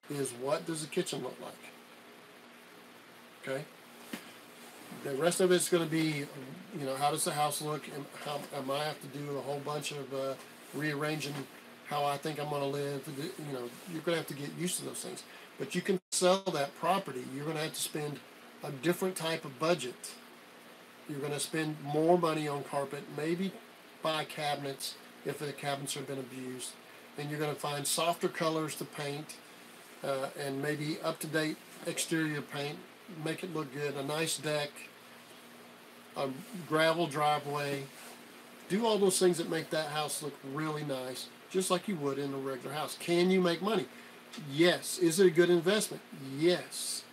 is what does the kitchen look like. Okay? The rest of it's going to be, how does the house look, and how I might have to do a whole bunch of rearranging how I think I'm going to live. You're going to have to get used to those things. But you can sell that property. You're going to have to spend a different type of budget. You're going to spend more money on carpet, maybe buy cabinets if the cabinets have been abused. And you're going to find softer colors to paint and maybe up-to-date exterior paint, make it look good, a nice deck, a gravel driveway. Do all those things that make that house look really nice, just like you would in a regular house. Can you make money? Yes. Is it a good investment? Yes.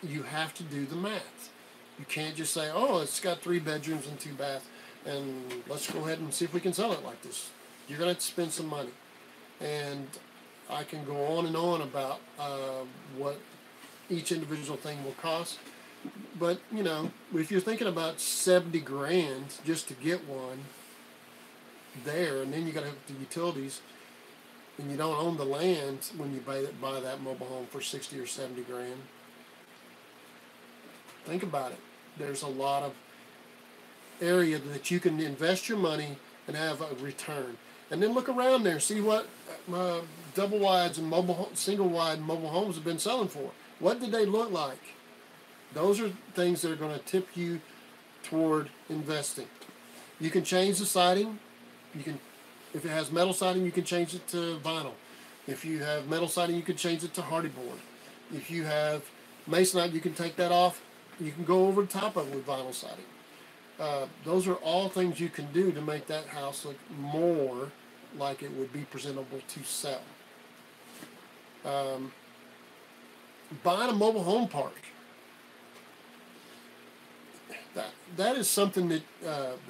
You have to do the math. You can't just say, oh, it's got 3 bedrooms and 2 baths, and let's go ahead and see if we can sell it like this. You're going to have to spend some money. And I can go on and on about what each individual thing will cost. But, you know, if you're thinking about 70 grand just to get one there, and then you got to hook the utilities, and you don't own the land when you buy that mobile home for 60 or 70 grand. Think about it. There's a lot of area that you can invest your money and have a return. And then look around there, see what double wides and single wide mobile homes have been selling for. What did they look like? Those are things that are going to tip you toward investing. You can change the siding. You can, if it has metal siding, you can change it to vinyl. If you have metal siding, you can change it to hardy board. If you have masonite, you can take that off. You can go over the top of it with vinyl siding. Those are all things you can do to make that house look more like it would be presentable to sell. Buying a mobile home park. That is something that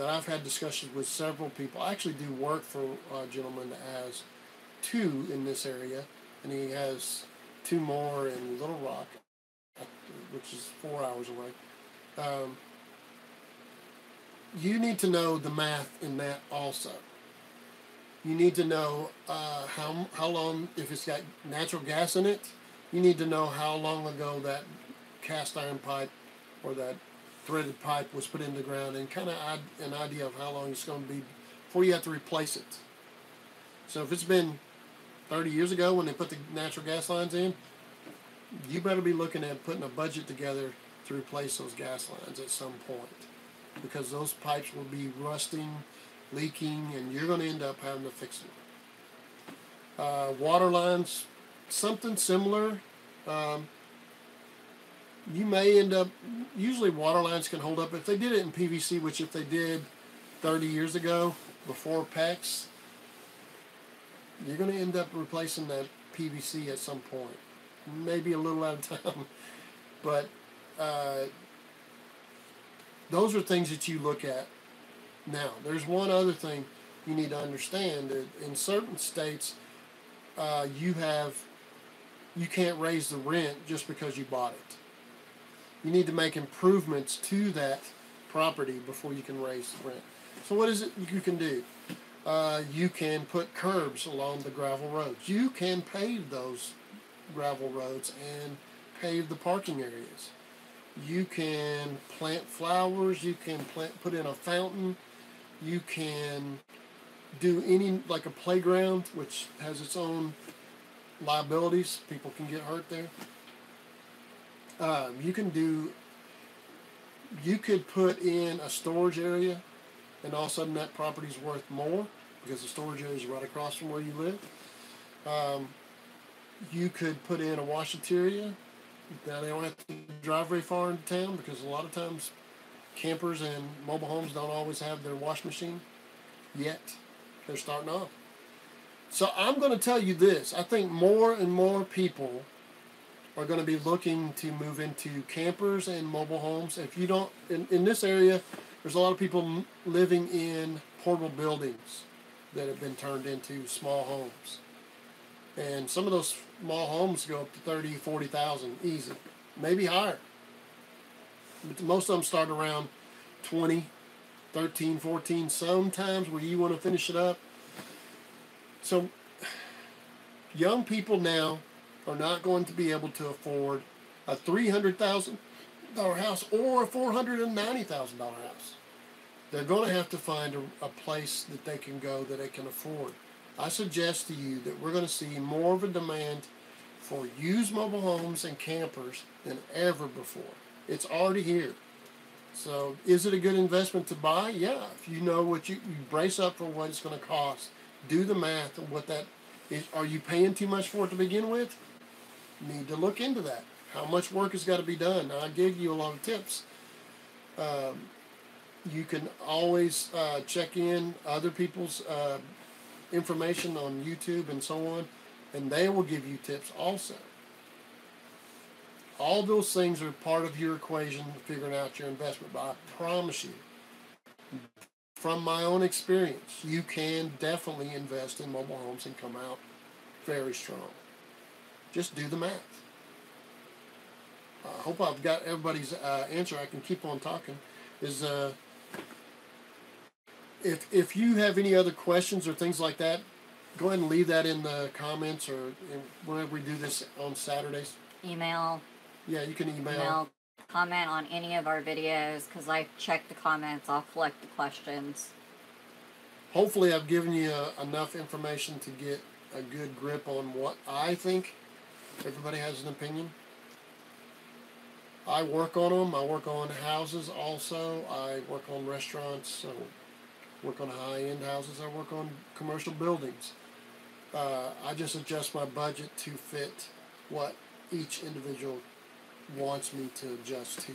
I've had discussions with several people. I actually do work for a gentleman that has 2 in this area, and he has 2 more in Little Rock, which is 4 hours away. You need to know the math in that also. You need to know how long, if it's got natural gas in it, you need to know how long ago that cast iron pipe or that threaded pipe was put in the ground, and kind of an idea of how long it's going to be before you have to replace it. So if it's been 30 years ago when they put the natural gas lines in, you better be looking at putting a budget together to replace those gas lines at some point, because those pipes will be rusting, leaking, and you're going to end up having to fix them. Water lines, something similar. You may end up, usually water lines can hold up. If they did it in PVC, which if they did 30 years ago, before PEX, you're going to end up replacing that PVC at some point. Maybe a little at a time. But those are things that you look at. Now, there's one other thing you need to understand. That in certain states, you can't raise the rent just because you bought it. You need to make improvements to that property before you can raise the rent. So what is it you can do? You can put curbs along the gravel roads. You can pave those gravel roads and pave the parking areas. You can plant flowers. You can put in a fountain. You can do any, like a playground, which has its own liabilities. People can get hurt there. You could put in a storage area, and all of a sudden that property's worth more because the storage area is right across from where you live. You could put in a washateria. Now they don't have to drive very far into town, because a lot of times campers and mobile homes don't always have their wash machine yet. They're starting off. So I'm going to tell you this. I think more and more people are going to be looking to move into campers and mobile homes. If you don't, in this area, there's a lot of people living in portable buildings that have been turned into small homes. And some of those small homes go up to 30, 40,000 easy, maybe higher. But most of them start around 20, 13, 14, sometimes where you want to finish it up. So young people now are not going to be able to afford a $300,000 house or a $490,000 house. They're going to have to find a place that they can go that they can afford. I suggest to you that we're going to see more of a demand for used mobile homes and campers than ever before. It's already here. So is it a good investment to buy? Yeah. If you know what you brace up for what it's going to cost. Do the math of what that is. Are you paying too much for it to begin with? Need to look into that. How much work has got to be done? Now, I gave you a lot of tips. You can always check in other people's information on YouTube and so on, and they will give you tips also. All those things are part of your equation figuring out your investment. But I promise you, from my own experience, you can definitely invest in mobile homes and come out very strong. Just do the math. I hope I've got everybody's answer. I can keep on talking. If you have any other questions or things like that, go ahead and leave that in the comments or whenever we do this on Saturdays. Email. Yeah, you can email. Comment on any of our videos, because I check the comments. I'll collect the questions. Hopefully I've given you enough information to get a good grip on what I think. Everybody has an opinion. I work on them. I work on houses also. I work on restaurants. I work on high-end houses. I work on commercial buildings. I just adjust my budget to fit what each individual wants me to adjust to.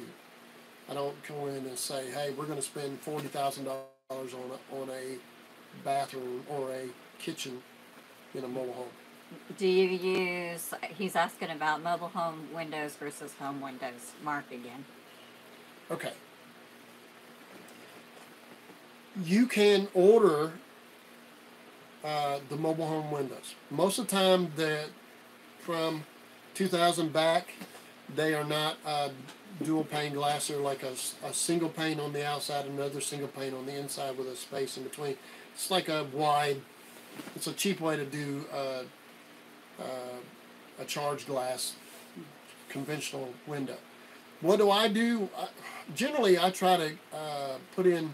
I don't go in and say, hey, we're going to spend $40,000 on a bathroom or a kitchen in a mobile home. Do you use, he's asking about mobile home windows versus home windows. Mark again. Okay. You can order the mobile home windows. Most of the time, from 2000 back, they are not dual pane glass. They're like a single pane on the outside, another single pane on the inside with a space in between. It's like it's a cheap way to do a charged glass conventional window. What do? Generally, I try to put in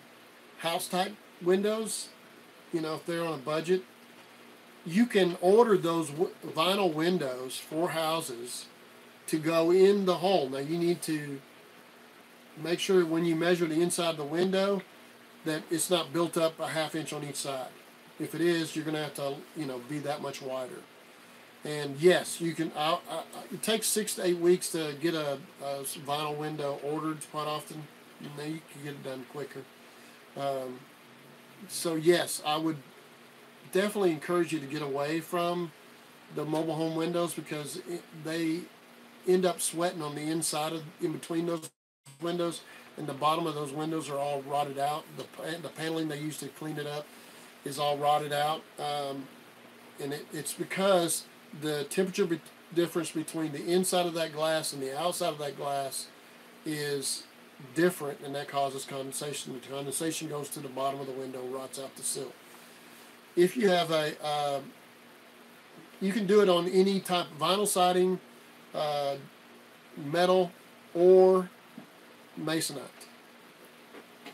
house type windows. If they're on a budget, you can order those vinyl windows for houses to go in the home. Now you need to make sure when you measure the inside of the window that it's not built up a half inch on each side. If it is, you're going to have to be that much wider. And yes, you can. It takes 6 to 8 weeks to get a vinyl window ordered quite often. Now you can get it done quicker. So yes, I would definitely encourage you to get away from the mobile home windows because they end up sweating on the inside in between those windows, and the bottom of those windows are all rotted out. The paneling they use to clean it up is all rotted out, and it's because the temperature difference between the inside of that glass and the outside of that glass is different, and that causes condensation. The condensation goes to the bottom of the window, rots out the sill. If you have you can do it on any type of vinyl siding, metal, or masonite.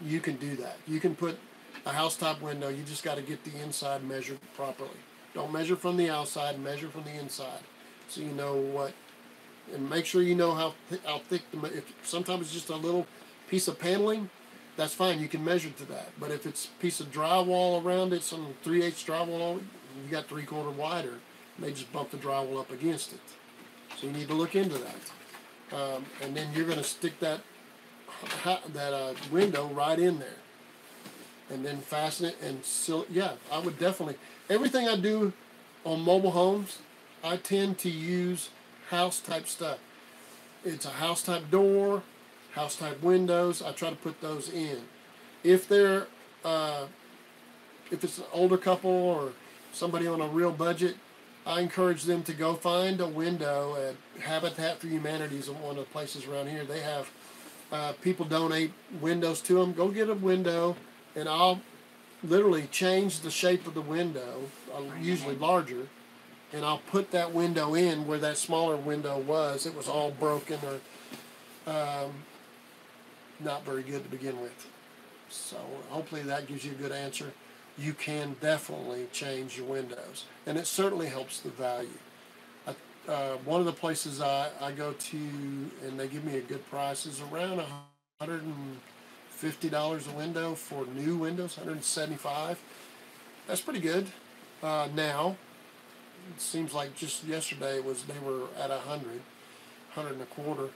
You can do that. You can put a house top window. You just got to get the inside measured properly. Don't measure from the outside, measure from the inside, so you know what. And make sure you know how thick. If sometimes it's just a little piece of paneling, that's fine. You can measure to that. But if it's a piece of drywall around it, some 3/8 drywall, you got 3/4 wider. And they just bump the drywall up against it. So you need to look into that. And then you're going to stick that window right in there, and then fasten it and seal. Yeah, I would definitely. Everything I do on mobile homes, I tend to use house type stuff. It's a house type door, house type windows. I try to put those in. If they're if it's an older couple or somebody on a real budget, I encourage them to go find a window at Habitat for Humanity is one of the places around here. They have people donate windows to them. Go get a window, and I'll literally change the shape of the window, usually larger, and I'll put that window in where that smaller window was. It was all broken or not very good to begin with. So hopefully that gives you a good answer. You can definitely change your windows, and it certainly helps the value. one of the places I go to, and they give me a good price, is around $150 a window for new windows, 175. That's pretty good. Now, it seems like just yesterday they were at 100 and a quarter.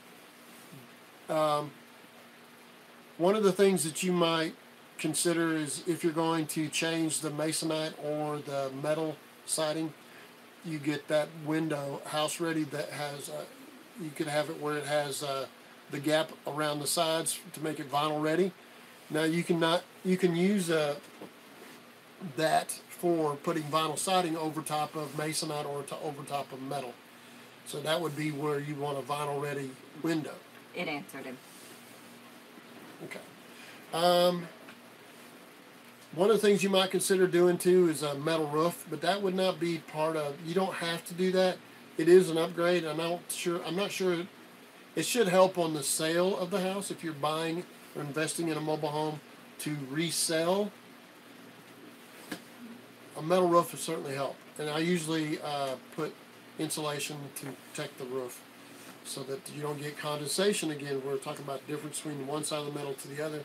One of the things that you might consider is if you're going to change the masonite or the metal siding, you get that window house ready that has, you could have it where it has the gap around the sides to make it vinyl ready. Now you can use that for putting vinyl siding over top of masonite or over top of metal. So that would be where you want a vinyl ready window. It answered him. Okay. One of the things you might consider doing too is a metal roof, but that would not be part of. You don't have to do that. It is an upgrade. I'm not sure. It should help on the sale of the house if you're buying or investing in a mobile home to resell. A metal roof would certainly help, and I usually put insulation to protect the roof so that you don't get condensation again. We're talking about the difference between one side of the metal to the other.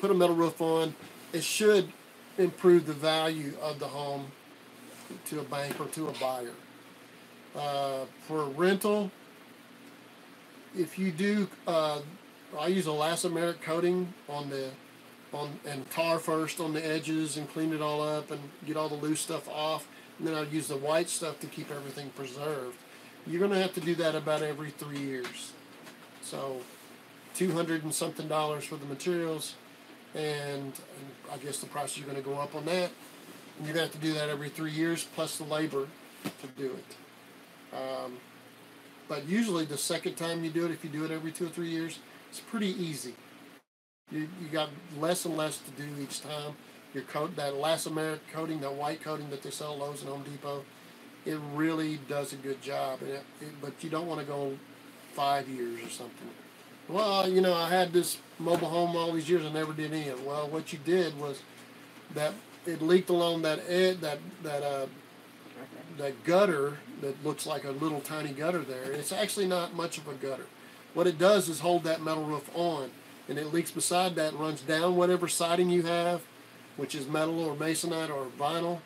Put a metal roof on. It should improve the value of the home to a bank or to a buyer. For a rental, if you do, I use elastomeric coating and tar first on the edges and clean it all up and get all the loose stuff off. And then I use the white stuff to keep everything preserved. You're going to have to do that about every 3 years. So $200 and something for the materials, and I guess the prices are going to go up on that. And you're going to have to do that every 3 years plus the labor to do it. But usually the second time you do it, if you do it every 2 or 3 years, it's pretty easy. You got less and less to do each time. Your coat, that elastomeric coating, that white coating that they sell at Lowe's and Home Depot, it really does a good job. But you don't want to go 5 years or something. Well, I had this mobile home all these years and never did any of it. Well, what you did was that it leaked along that edge, that gutter that looks like a little tiny gutter there. It's actually not much of a gutter. What it does is hold that metal roof on, and it leaks beside that and runs down whatever siding you have, which is metal or masonite or vinyl,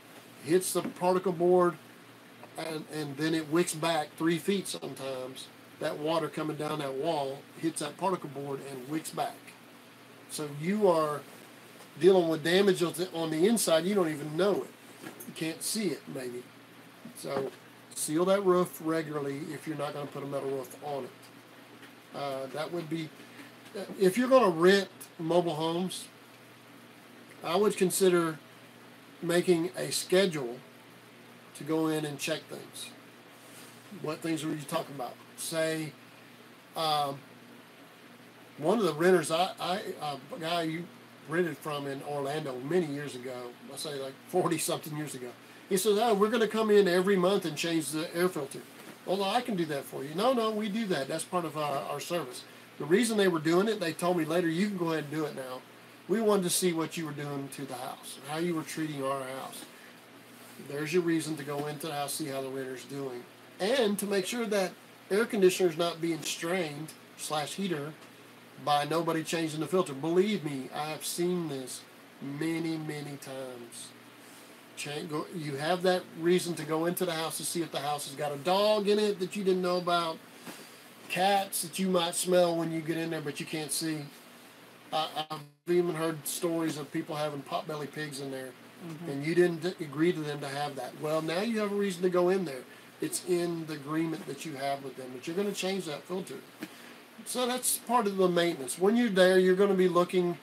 hits the particle board, and then it wicks back 3 feet sometimes. That water coming down that wall hits that particle board and wicks back. So you are dealing with damage on the inside. You don't even know it. You can't see it, maybe. So seal that roof regularly if you're not going to put a metal roof on it. That would be, if you're going to rent mobile homes, I would consider making a schedule to go in and check things. What things are you talking about? Say, one of the renters a guy you rented from in Orlando many years ago, I say like 40-something years ago, he says, we're going to come in every month and change the air filter. Well, I can do that for you. No, we do that. That's part of our service. The reason they were doing it, they told me later, you can go ahead and do it now. We wanted to see what you were doing to the house, how you were treating our house. There's your reason to go into the house, see how the renter's doing. And to make sure that air conditioner's not being strained / heater by nobody changing the filter. Believe me, I have seen this many, many times. You have that reason to go into the house to see if the house has got a dog in it that you didn't know about, cats that you might smell when you get in there but you can't see. I've even heard stories of people having potbelly pigs in there, and you didn't agree to them to have that. Well, now you have a reason to go in there. It's in the agreement that you have with them, but you're going to change that filter. So that's part of the maintenance. When you're there, you're going to be looking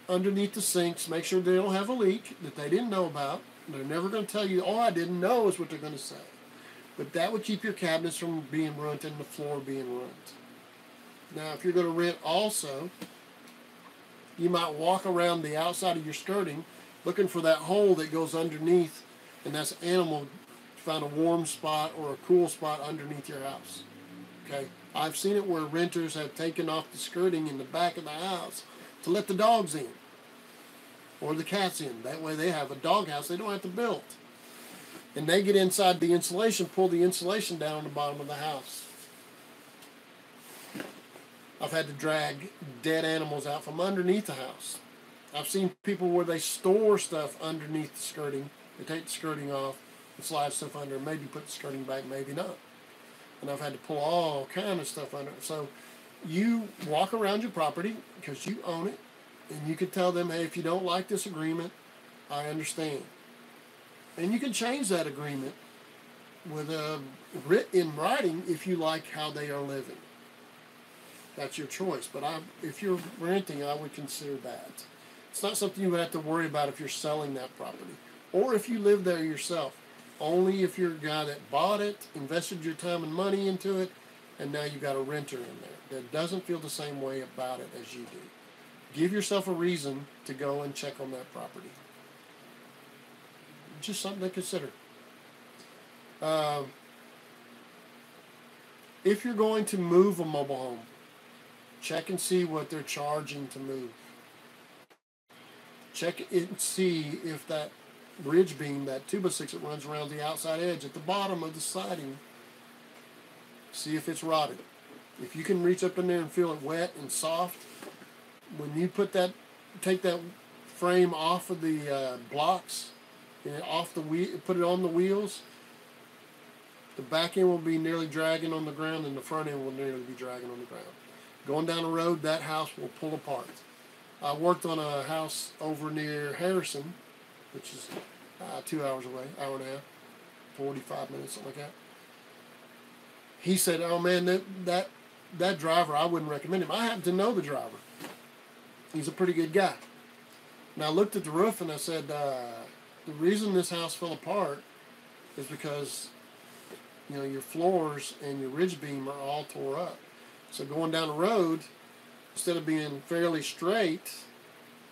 underneath the sinks, make sure they don't have a leak that they didn't know about. They're never going to tell you, I didn't know, is what they're going to say. But that would keep your cabinets from being ruined and the floor being ruined. Now, if you're going to rent also, you might walk around the outside of your skirting looking for that hole that goes underneath, and that's animal, to find a warm spot or a cool spot underneath your house. Okay? I've seen it where renters have taken off the skirting in the back of the house to let the dogs in or the cats in. That way they have a dog house they don't have to build. and they get inside the insulation, pull the insulation down on the bottom of the house. I've had to drag dead animals out from underneath the house. I've seen people where they store stuff underneath the skirting. They take the skirting off and slide stuff under, and maybe put the skirting back, maybe not. And I've had to pull all kind of stuff under. So you walk around your property because you own it, and you can tell them, hey, if you don't like this agreement, I understand. And you can change that agreement with a in writing if you like how they are living. That's your choice. But if you're renting, I would consider that. It's not something you would have to worry about if you're selling that property. Or if you live there yourself. Only if you're a guy that bought it, invested your time and money into it, and now you've got a renter in there that doesn't feel the same way about it as you do. Give yourself a reason to go and check on that property. Just something to consider. If you're going to move a mobile home, check and see what they're charging to move. Check it and see if that ridge beam, that 2x6 that runs around the outside edge at the bottom of the siding, see if it's rotted. If you can reach up in there and feel it wet and soft, when you take that frame off of the blocks, off the wheel, put it on the wheels, the back end will be nearly dragging on the ground, and the front end will nearly be dragging on the ground. Going down the road, that house will pull apart. I worked on a house over near Harrison, which is 2 hours away, hour and a half, 45 minutes, something like that. He said, oh man, that driver, I wouldn't recommend him. I happen to know the driver. He's a pretty good guy. And I looked at the roof and I said, the reason this house fell apart is because, your floors and your ridge beam are all tore up. So going down the road, instead of being fairly straight,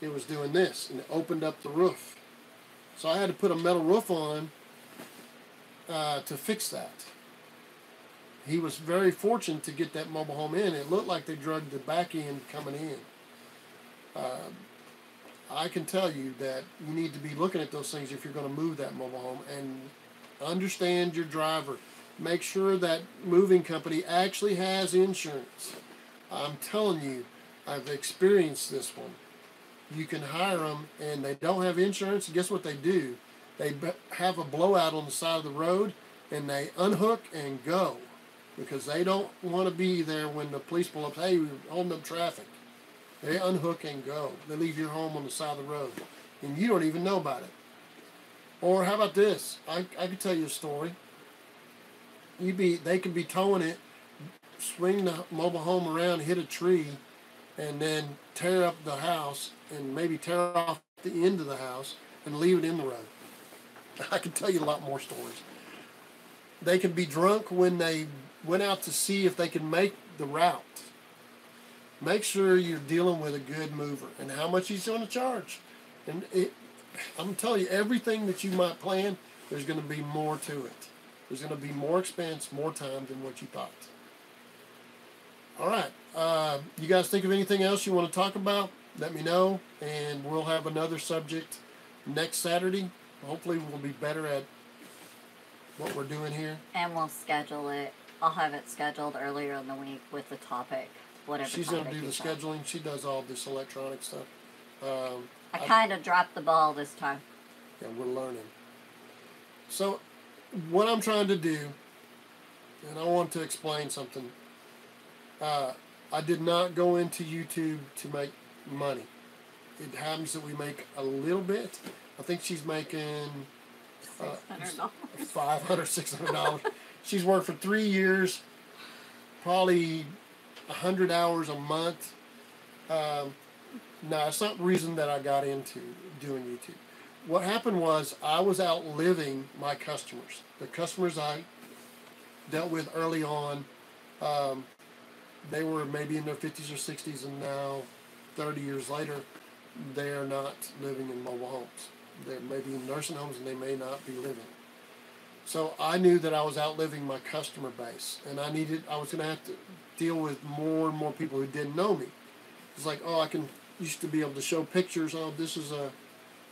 it was doing this, and it opened up the roof. So I had to put a metal roof on to fix that. He was very fortunate to get that mobile home in. It looked like they drug the back end coming in. I can tell you that you need to be looking at those things if you're going to move that mobile home, and understand your driver. Make sure that moving company actually has insurance. I'm telling you, I've experienced this one. You can hire them and they don't have insurance. Guess what they do? They have a blowout on the side of the road and they unhook and go because they don't want to be there when the police pull up. Hey, we're holding up traffic. They unhook and go. They leave your home on the side of the road and you don't even know about it. Or how about this? I could tell you a story. They could be towing it, swing the mobile home around, hit a tree, and then tear up the house and maybe tear off the end of the house and leave it in the road. I can tell you a lot more stories. They could be drunk when they went out to see if they can make the route. Make sure you're dealing with a good mover and how much he's going to charge. And I'm telling you, everything that you might plan, there's going to be more to it. There's going to be more expense, more time than what you thought. All right. You guys think of anything else you want to talk about? Let me know, and we'll have another subject next Saturday. Hopefully we'll be better at what we're doing here. And we'll schedule it. I'll have it scheduled earlier in the week with the topic, whatever. She's going to do the scheduling. She does all this electronic stuff. I kind of dropped the ball this time. Yeah, we're learning. So what I'm trying to do, and I want to explain something. I did not go into YouTube to make money. It happens that we make a little bit. I think she's making $600. $500, $600. She's worked for 3 years, probably 100 hours a month. No, it's not the reason that I got into doing YouTube. What happened was I was outliving my customers. The customers I dealt with early on, they were maybe in their 50s or 60s, and now 30 years later, they are not living in mobile homes. They may be in nursing homes and they may not be living. So I knew that I was outliving my customer base, and I was going to have to deal with more and more people who didn't know me. It's like, I used to be able to show pictures. This is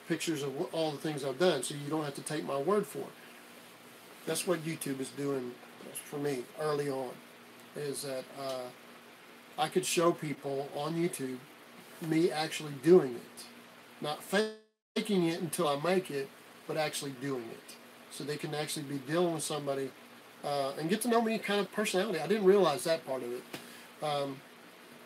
pictures of all the things I've done, so you don't have to take my word for it. That's what YouTube is doing for me early on, is that I could show people on YouTube me actually doing it. Not faking it until I make it, but actually doing it. So they can actually be dealing with somebody and get to know me kind of personality. I didn't realize that part of it.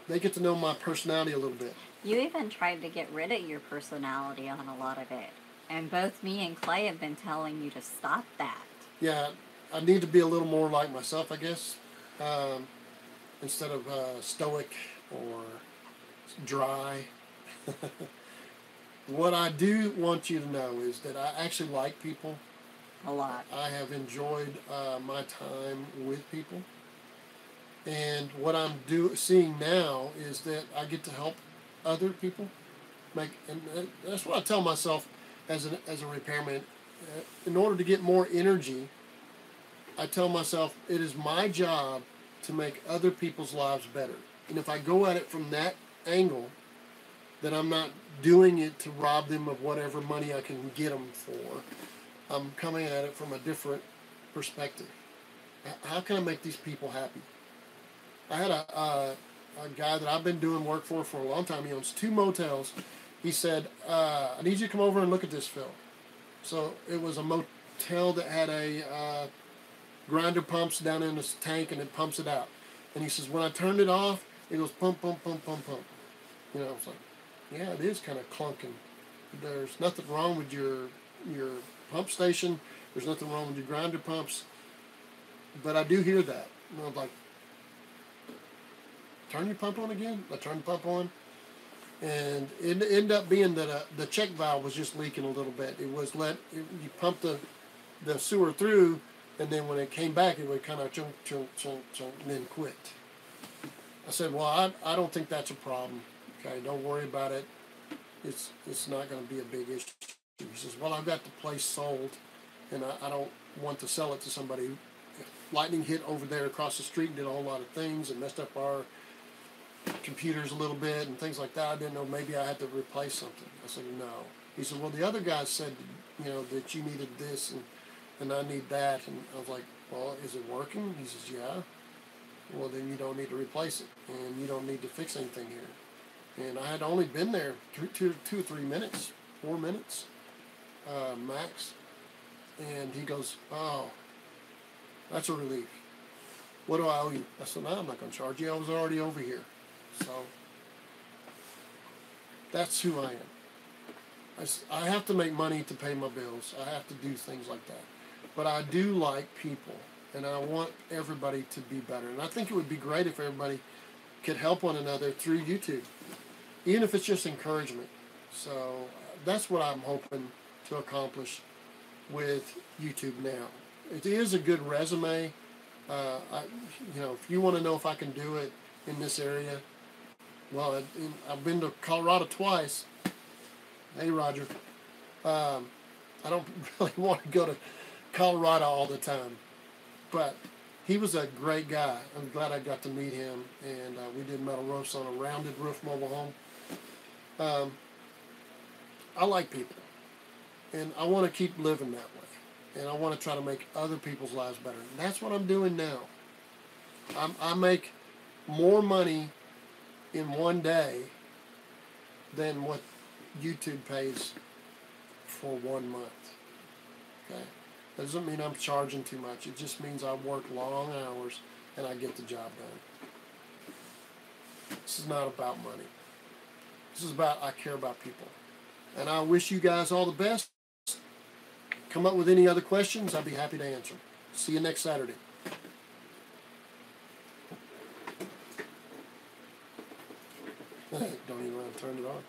They get to know my personality a little bit. You even tried to get rid of your personality on a lot of it. And both me and Clay have been telling you to stop that. Yeah, I need to be a little more like myself, I guess. Instead of stoic or dry. What I do want you to know is that I actually like people. A lot. I have enjoyed my time with people. And what I'm seeing now is that I get to help other people and that's what I tell myself as a repairman. In order to get more energy, I tell myself it is my job to make other people's lives better. And if I go at it from that angle, then I'm not doing it to rob them of whatever money I can get them for. I'm coming at it from a different perspective. How can I make these people happy? I had a guy that I've been doing work for a long time. He owns 2 motels. He said, I need you to come over and look at this, Phil. So it was a motel that had a grinder pumps down in this tank and it pumps it out. And he says, when I turned it off, it goes pump, pump, pump, pump, pump. You know, I was like, yeah, it is kind of clunking. There's nothing wrong with your pump station. There's nothing wrong with your grinder pumps. But I do hear that. And I was like, turn your pump on again? I turned the pump on. And it ended up being that the check valve was just leaking a little bit. It was you pump the sewer through, and then when it came back, it would kind of chunk, chunk, chunk, chunk, and then quit. I said, well, I don't think that's a problem. Okay, don't worry about it. It's not going to be a big issue. He says, well, I've got the place sold, and I don't want to sell it to somebody. Lightning hit over there across the street and did a whole lot of things and messed up our computers a little bit and things like that. I didn't know, maybe I had to replace something. I said, no. He said, well, the other guy said, that you needed this and I need that. And I was like, well, is it working? He says, yeah. Well, then you don't need to replace it and you don't need to fix anything here. And I had only been there 2 or 3 minutes, 4 minutes max. And he goes, oh, that's a relief. What do I owe you? I said, no, I'm not going to charge you. I was already over here. So that's who I am. I have to make money to pay my bills. I have to do things like that. But I do like people, and I want everybody to be better. And I think it would be great if everybody could help one another through YouTube, even if it's just encouragement. So that's what I'm hoping to accomplish with YouTube now. It is a good resume. If you want to know if I can do it in this area, well, I've been to Colorado twice. Hey, Roger. I don't really want to go to Colorado all the time, but he was a great guy. I'm glad I got to meet him, and we did metal roofs on a rounded roof mobile home. I like people, and I want to keep living that way, and I want to try to make other people's lives better. And that's what I'm doing now. I make more money in one day than what YouTube pays for 1 month. Okay? That doesn't mean I'm charging too much. It just means I work long hours and I get the job done. This is not about money. This is about I care about people. And I wish you guys all the best. Come up with any other questions, I'd be happy to answer. See you next Saturday. Don't even want to turn it on.